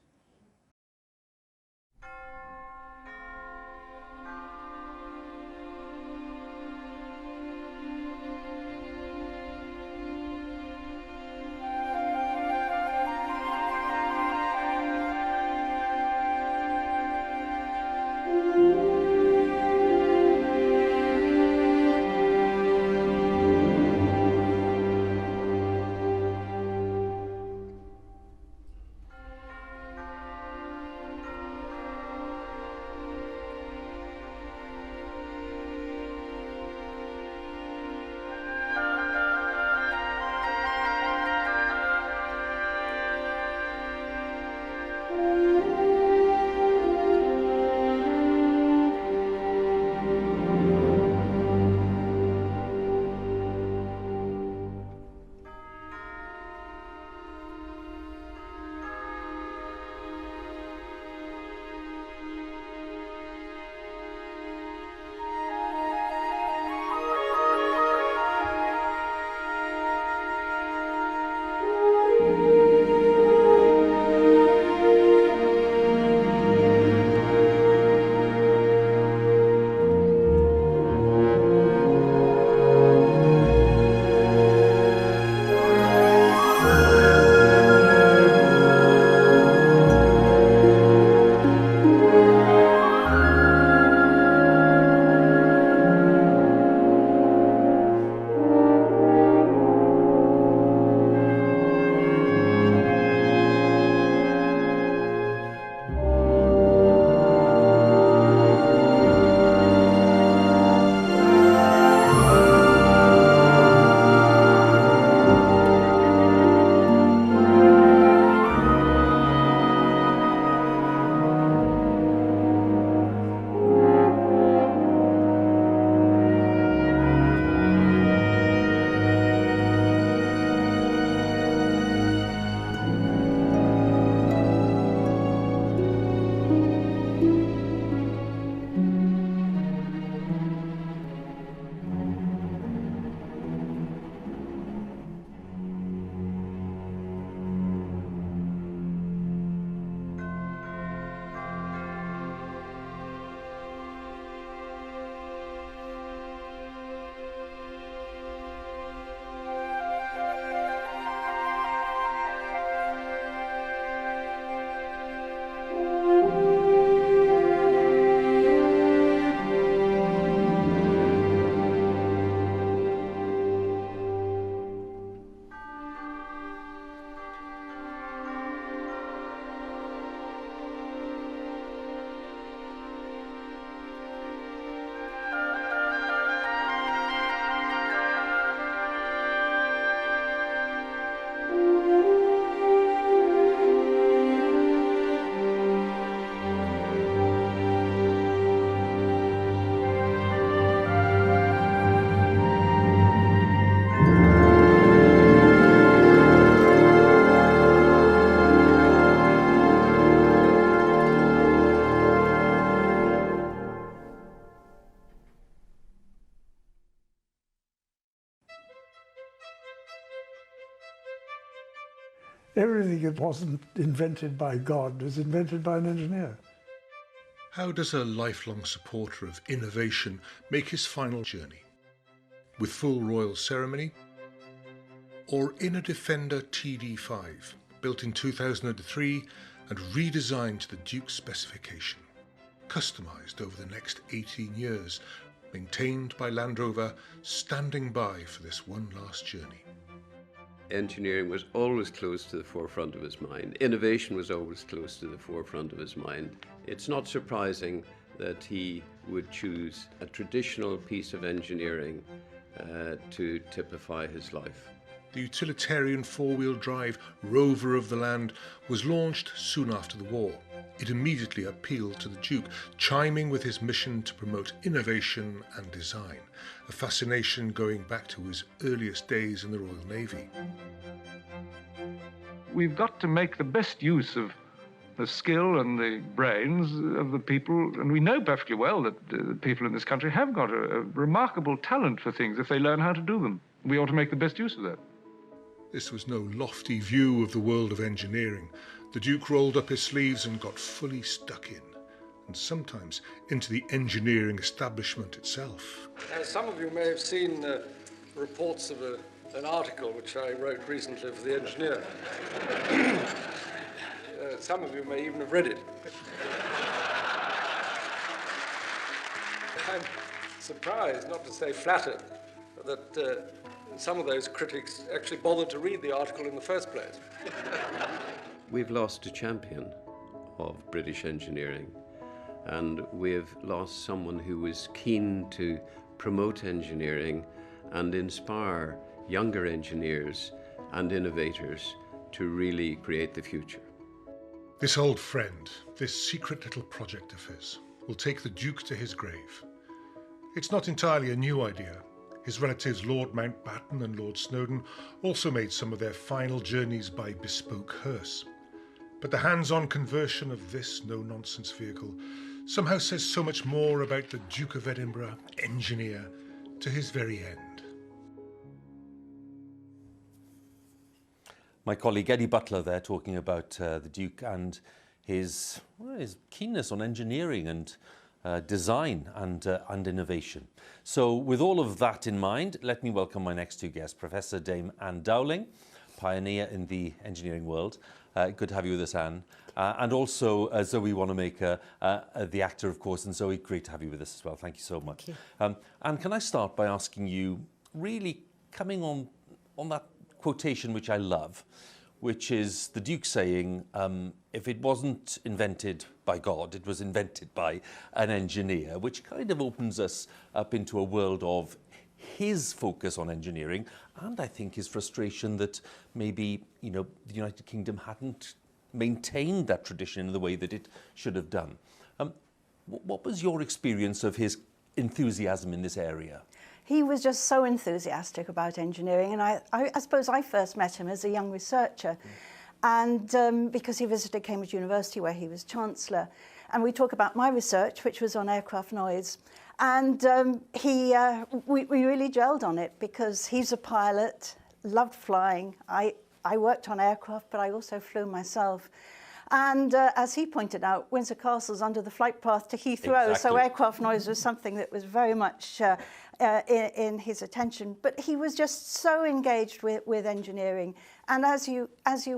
Everything that wasn't invented by God was invented by an engineer. How does a lifelong supporter of innovation make his final journey? With full royal ceremony? Or in a Defender TD5, built in 2003 and redesigned to the Duke's specification, customised over the next 18 years, maintained by Land Rover, standing by for this one last journey? Engineering was always close to the forefront of his mind. Innovation was always close to the forefront of his mind. It's not surprising that he would choose a traditional piece of engineering to typify his life. The utilitarian four-wheel drive Rover of the Land was launched soon after the war. It immediately appealed to the Duke, chiming with his mission to promote innovation and design, a fascination going back to his earliest days in the Royal Navy. We've got to make the best use of the skill and the brains of the people, and we know perfectly well that the people in this country have got a remarkable talent for things if they learn how to do them. We ought to make the best use of that. This was no lofty view of the world of engineering. The Duke rolled up his sleeves and got fully stuck in, and sometimes into the engineering establishment itself. Some of you may have seen reports of an article which I wrote recently for The Engineer. Some of you may even have read it. I'm surprised, not to say flattered, that some of those critics actually bothered to read the article in the first place. We've lost a champion of British engineering, and we've lost someone who was keen to promote engineering and inspire younger engineers and innovators to really create the future. This old friend, this secret little project of his, will take the Duke to his grave. It's not entirely a new idea. His relatives Lord Mountbatten and Lord Snowdon also made some of their final journeys by bespoke hearse. But the hands-on conversion of this no-nonsense vehicle somehow says so much more about the Duke of Edinburgh, engineer, to his very end. My colleague Eddie Butler there talking about the Duke and his keenness on engineering and design and innovation. So with all of that in mind, let me welcome my next two guests, Professor Dame Anne Dowling, pioneer in the engineering world. Good to have you with us, Anne. And also Zoe Wanamaker, the actor, of course. And Zoe, great to have you with us as well. Thank you so much. Thank you. Anne, can I start by asking you, really coming on that quotation which I love, which is the Duke saying, if it wasn't invented by God, it was invented by an engineer, which kind of opens us up into a world of his focus on engineering, and I think his frustration that maybe, you know, the United Kingdom hadn't maintained that tradition in the way that it should have done. What was your experience of his enthusiasm in this area? He was just so enthusiastic about engineering, and I suppose I first met him as a young researcher, and because he visited Cambridge University where he was Chancellor, and we talk about my research, which was on aircraft noise, and we really gelled on it because he's a pilot, loved flying. I worked on aircraft, but I also flew myself. And as he pointed out, Windsor Castle's under the flight path to Heathrow, so aircraft noise was something that was very much in his attention. But he was just so engaged with engineering. And as you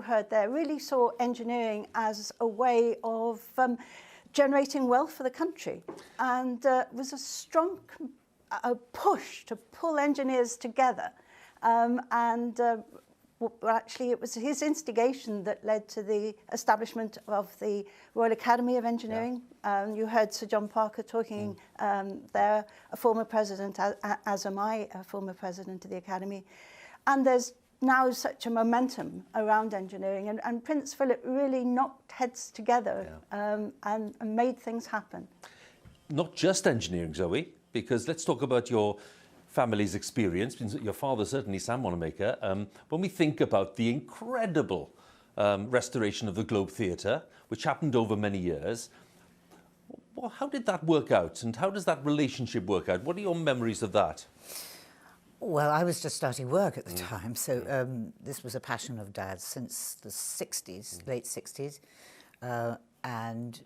heard there, really saw engineering as a way of generating wealth for the country. And was a strong push to pull engineers together. Well, actually, it was his instigation that led to the establishment of the Royal Academy of Engineering. Yeah. You heard Sir John Parker talking there, a former president, as am I, a former president of the Academy. And there's now such a momentum around engineering, and Prince Philip really knocked heads together and made things happen. Not just engineering, Zoe, because let's talk about your family's experience. Your father, certainly, Sam Wanamaker. When we think about the incredible restoration of the Globe Theatre, which happened over many years, well, how did that work out, and how does that relationship work out? What are your memories of that? Well, I was just starting work at the time, so this was a passion of Dad's since the 60s, late 60s. And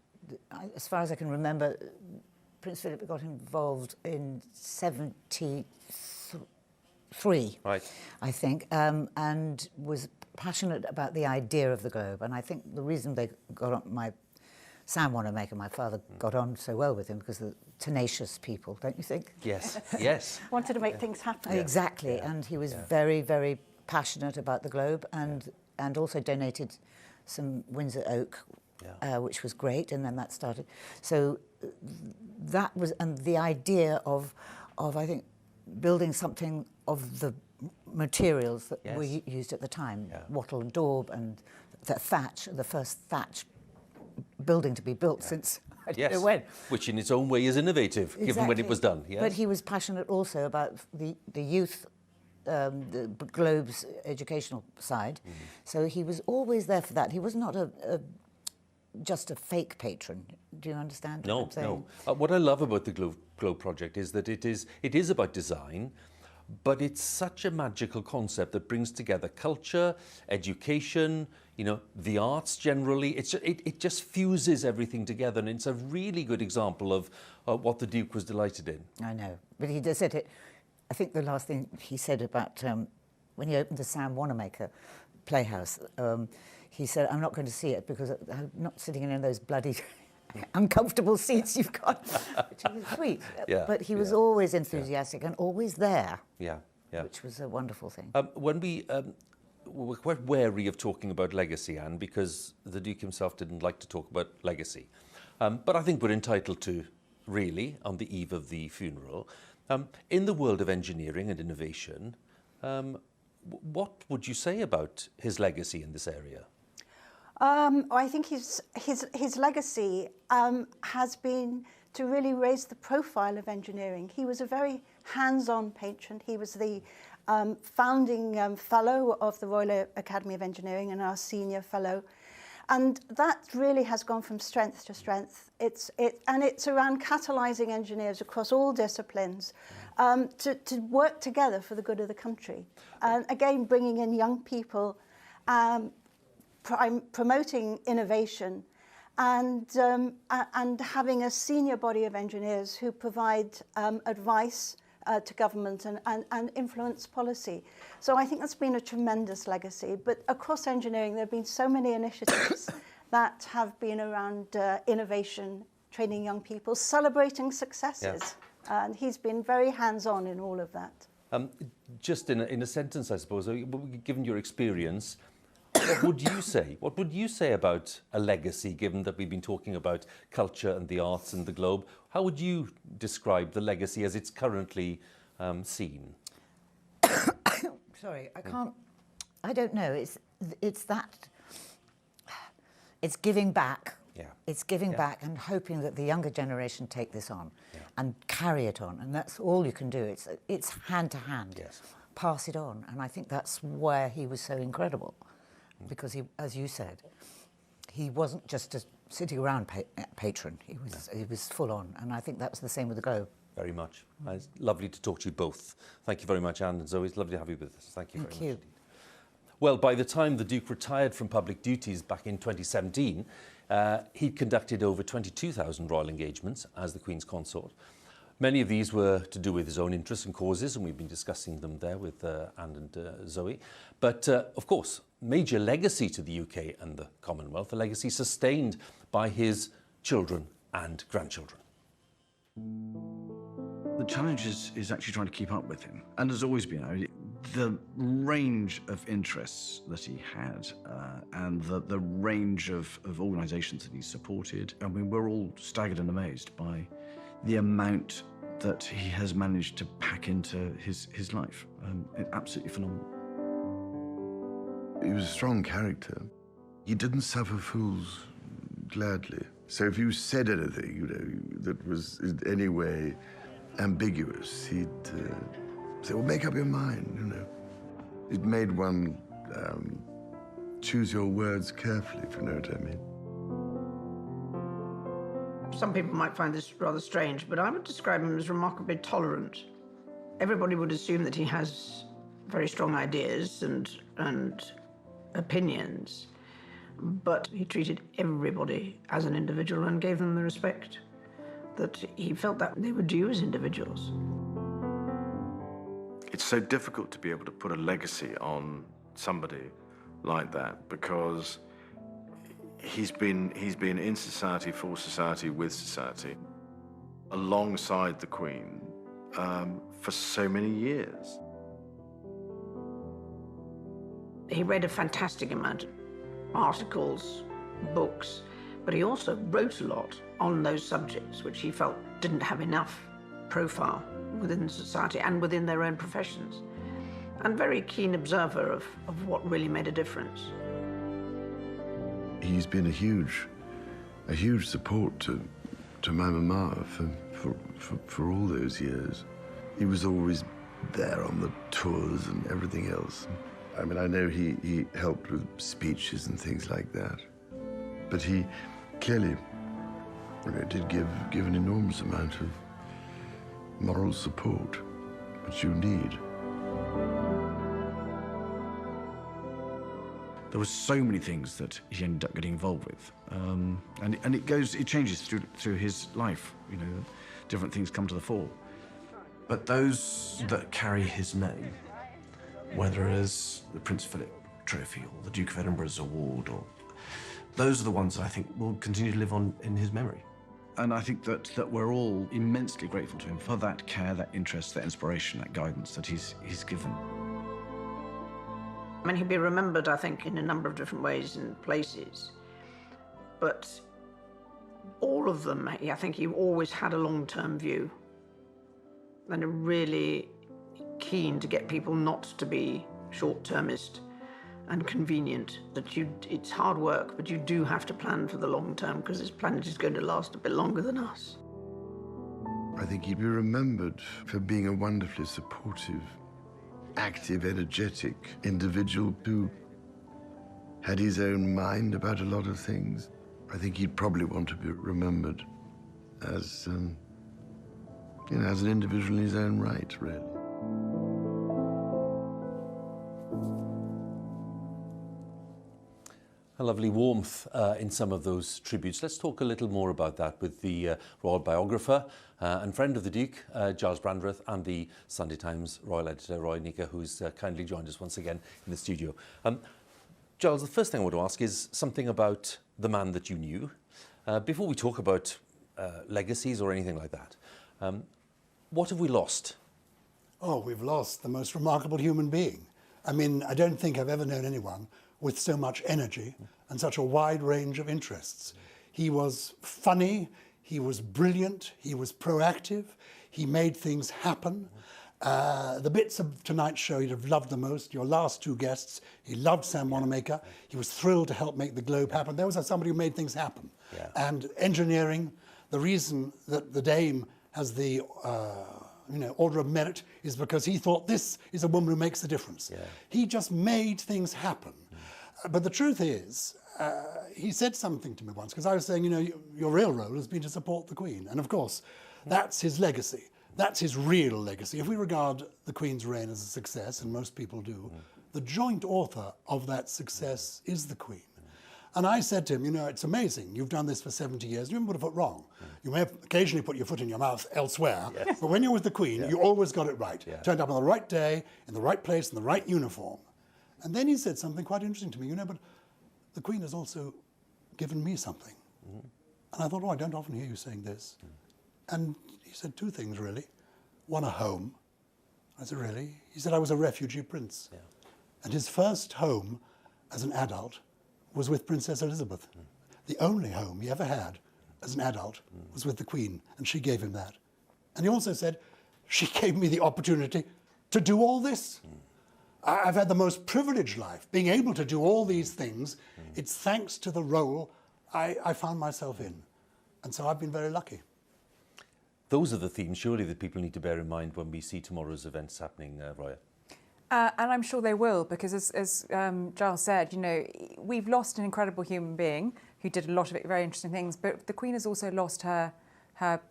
as far as I can remember, Prince Philip got involved in 73, right, I think, and was passionate about the idea of the globe. And I think the reason they got on, Sam Wanamaker, my father, got on so well with him because they're tenacious people, don't you think? Yes, yes. Wanted to make things happen. Exactly, and he was very, very passionate about the globe, and also donated some Windsor oak which was great, and then that started. So that was, and the idea of I think, building something of the materials that were used at the time, wattle and daub, and the thatch, the first thatch building to be built since I don't know when. Which in its own way is innovative, given when it was done. Yes. But he was passionate also about the youth, the Globe's educational side. So he was always there for that. He was not just a fake patron. Do you understand what I'm saying? No. What I love about the Globe project is that it is about design, but it's such a magical concept that brings together culture, education, you know, the arts generally. It just fuses everything together, and it's a really good example of what the Duke was delighted in. I know, but he just said it. I think the last thing he said about when he opened the Sam Wanamaker Playhouse, he said, "I'm not going to see it because I'm not sitting in those bloody uncomfortable seats you've got," which was sweet. But he was always enthusiastic and always there. Which was a wonderful thing. When we're quite wary of talking about legacy, Anne, because the Duke himself didn't like to talk about legacy. But I think we're entitled to, really, on the eve of the funeral. In the world of engineering and innovation, what would you say about his legacy in this area? I think his legacy has been to really raise the profile of engineering. He was a very hands-on patron. He was the founding fellow of the Royal Academy of Engineering and our senior fellow. And that really has gone from strength to strength. It's around catalysing engineers across all disciplines to work together for the good of the country. And again, bringing in young people, promoting innovation, and having a senior body of engineers who provide advice to government and influence policy. So I think that's been a tremendous legacy. But across engineering, there have been so many initiatives that have been around innovation, training young people, celebrating successes. And he's been very hands-on in all of that. Just in a sentence, I suppose, given your experience, what would you say? What would you say about a legacy, given that we've been talking about culture and the arts and the Globe? How would you describe the legacy as it's currently seen? Sorry, I don't know. It's giving back. It's giving back and hoping that the younger generation take this on and carry it on. And that's all you can do. It's hand to hand. Pass it on. And I think that's where he was so incredible. Because he, as you said, he wasn't just a sitting around patron. He was full on, and I think that was the same with the Globe. Very much. It's lovely to talk to you both. Thank you very much, Anne and Zoe. It's lovely to have you with us. Thank you very much indeed. Well, by the time the Duke retired from public duties back in 2017, he'd conducted over 22,000 royal engagements as the Queen's consort. Many of these were to do with his own interests and causes, and we've been discussing them there with Anne and Zoe. But, of course, major legacy to the UK and the Commonwealth, a legacy sustained by his children and grandchildren. The challenge is actually trying to keep up with him. And there's always been the range of interests that he had and the range of organisations that he supported. I mean, we're all staggered and amazed by the amount that he has managed to pack into his life. Absolutely phenomenal. He was a strong character. He didn't suffer fools gladly. So if you said anything, you know, that was in any way ambiguous, he'd say, well, make up your mind, you know. It made one choose your words carefully, if you know what I mean. Some people might find this rather strange, but I would describe him as remarkably tolerant. Everybody would assume that he has very strong ideas and opinions, but he treated everybody as an individual and gave them the respect that he felt that they were due as individuals. It's so difficult to be able to put a legacy on somebody like that because he's been in society, for society, with society, alongside the Queen for so many years. He read a fantastic amount of articles, books, But he also wrote a lot on those subjects which he felt didn't have enough profile within society and within their own professions. And very keen observer of what really made a difference. He's been a huge support to my mama for all those years. He was always there on the tours and everything else. I mean, I know he helped with speeches and things like that, but he clearly did give an enormous amount of moral support, which you need. There were so many things that he ended up getting involved with, and it changes through his life. You know, different things come to the fore. But those that carry his name, whether it is the Prince Philip Trophy or the Duke of Edinburgh's award, or those are the ones I think will continue to live on in his memory. And I think that we're all immensely grateful to him for that care, that interest, that inspiration, that guidance that he's given. I mean, he'd be remembered, I think, in a number of different ways and places. But all of them, I think he always had a long-term view and are really keen to get people not to be short-termist and convenient. That it's hard work, but you do have to plan for the long term because this planet is going to last a bit longer than us. I think he'd be remembered for being a wonderfully supportive, active, energetic individual who had his own mind about a lot of things. I think he'd probably want to be remembered as, as an individual in his own right, really. A lovely warmth in some of those tributes. Let's talk a little more about that with the royal biographer and friend of the Duke, Giles Brandreth, and the Sunday Times royal editor, Roy Nika, who's kindly joined us once again in the studio. Giles, the first thing I want to ask is something about the man that you knew. Before we talk about legacies or anything like that, what have we lost? Oh, we've lost the most remarkable human being. I mean, I don't think I've ever known anyone with so much energy and such a wide range of interests. He was funny, he was brilliant, he was proactive, he made things happen. The bits of tonight's show he'd have loved the most, your last two guests, he loved Sam Wanamaker, he was thrilled to help make the Globe happen. There was somebody who made things happen. Yeah. And engineering, the reason that the Dame has the Order of Merit is because he thought this is a woman who makes a difference. Yeah. He just made things happen. But the truth is, he said something to me once, because I was saying, your real role has been to support the Queen. And of course, that's his legacy. That's his real legacy. If we regard the Queen's reign as a success, and most people do, the joint author of that success is the Queen. And I said to him, it's amazing. You've done this for 70 years. You haven't put a foot wrong. You may have occasionally put your foot in your mouth elsewhere, but when you're with the Queen, you always got it right. Turned up on the right day, in the right place, in the right uniform. And then he said something quite interesting to me, but the Queen has also given me something. And I thought, I don't often hear you saying this. And he said two things, really. One, a home. I said, really? He said, I was a refugee prince. And his first home as an adult was with Princess Elizabeth. The only home he ever had as an adult was with the Queen, and she gave him that. And he also said, she gave me the opportunity to do all this. I've had the most privileged life, being able to do all these things. It's thanks to the role I found myself in. And so I've been very lucky. Those are the themes, surely, that people need to bear in mind when we see tomorrow's events happening, Roya. And I'm sure they will, because as Giles said, we've lost an incredible human being who did a lot of very interesting things, but the Queen has also lost her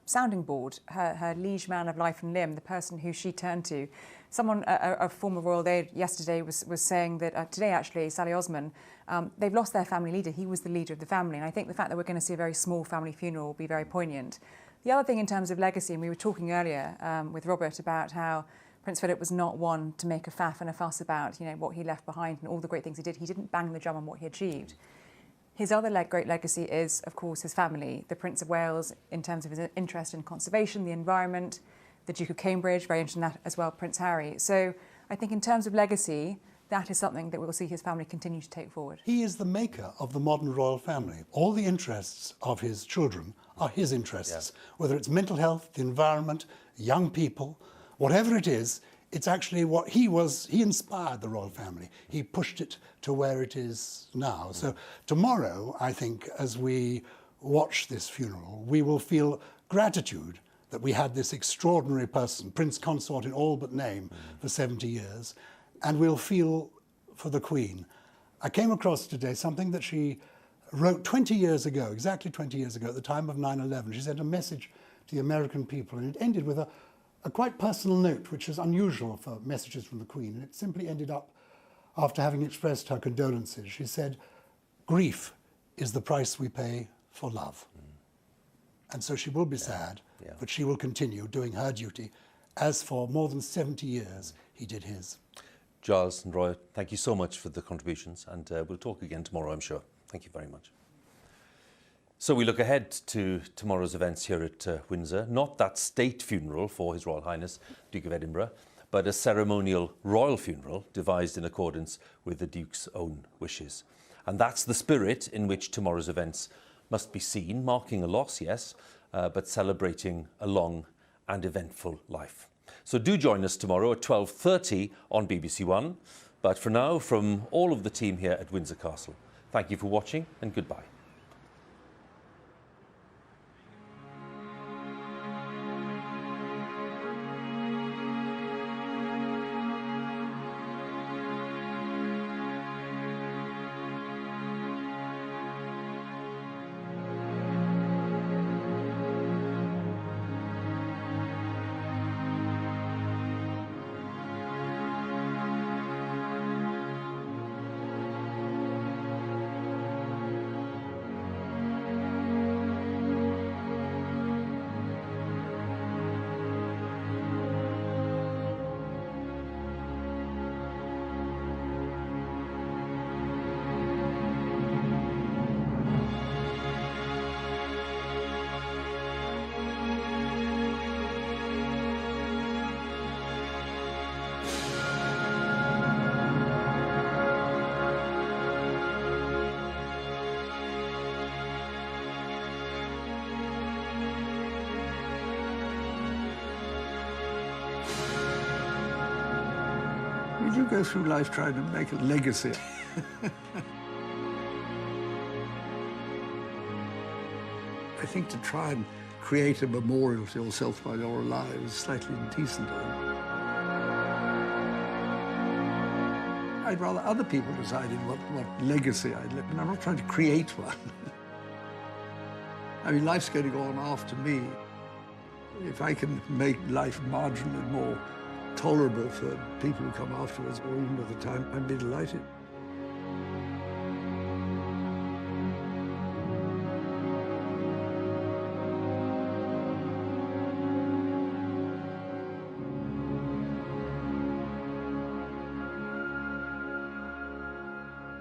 sounding board, her liege man of life and limb, the person who she turned to. Someone, a former royal aide yesterday was saying that, today actually, Sally Osman, they've lost their family leader. He was the leader of the family. And I think the fact that we're going to see a very small family funeral will be very poignant. The other thing in terms of legacy, and we were talking earlier with Robert about how Prince Philip was not one to make a faff and a fuss about, what he left behind and all the great things he did. He didn't bang the drum on what he achieved. His other great legacy is, of course, his family. The Prince of Wales, in terms of his interest in conservation, the environment, the Duke of Cambridge, very interested in that as well, Prince Harry. So I think in terms of legacy, that is something that we will see his family continue to take forward. He is the maker of the modern royal family. All the interests of his children are his interests, whether it's mental health, the environment, young people, whatever it is. It's actually what he inspired the royal family. He pushed it to where it is now. So tomorrow, I think, as we watch this funeral, we will feel gratitude that we had this extraordinary person, Prince Consort in all but name, for 70 years, and we'll feel for the Queen. I came across today something that she wrote 20 years ago, exactly 20 years ago, at the time of 9/11. She sent a message to the American people, and it ended with a quite personal note, which is unusual for messages from the Queen. And it simply ended up, after having expressed her condolences, she said, "Grief is the price we pay for love." And so she will be sad, but she will continue doing her duty, as for more than 70 years he did his. Giles and Roy, thank you so much for the contributions, and we'll talk again tomorrow, I'm sure. Thank you very much. So we look ahead to tomorrow's events here at Windsor. Not that state funeral for His Royal Highness Duke of Edinburgh, but a ceremonial royal funeral devised in accordance with the Duke's own wishes. And that's the spirit in which tomorrow's events must be seen, marking a loss, yes, but celebrating a long and eventful life. So do join us tomorrow at 12:30 on BBC One. But for now, from all of the team here at Windsor Castle, thank you for watching and goodbye. We do go through life trying to make a legacy. I think to try and create a memorial to yourself while you're alive is slightly indecent. I'd rather other people decided what legacy I'd live, and I'm not trying to create one. I mean, life's going to go on after me. If I can make life marginally more tolerable for people who come afterwards, or even at the time, I'd be delighted.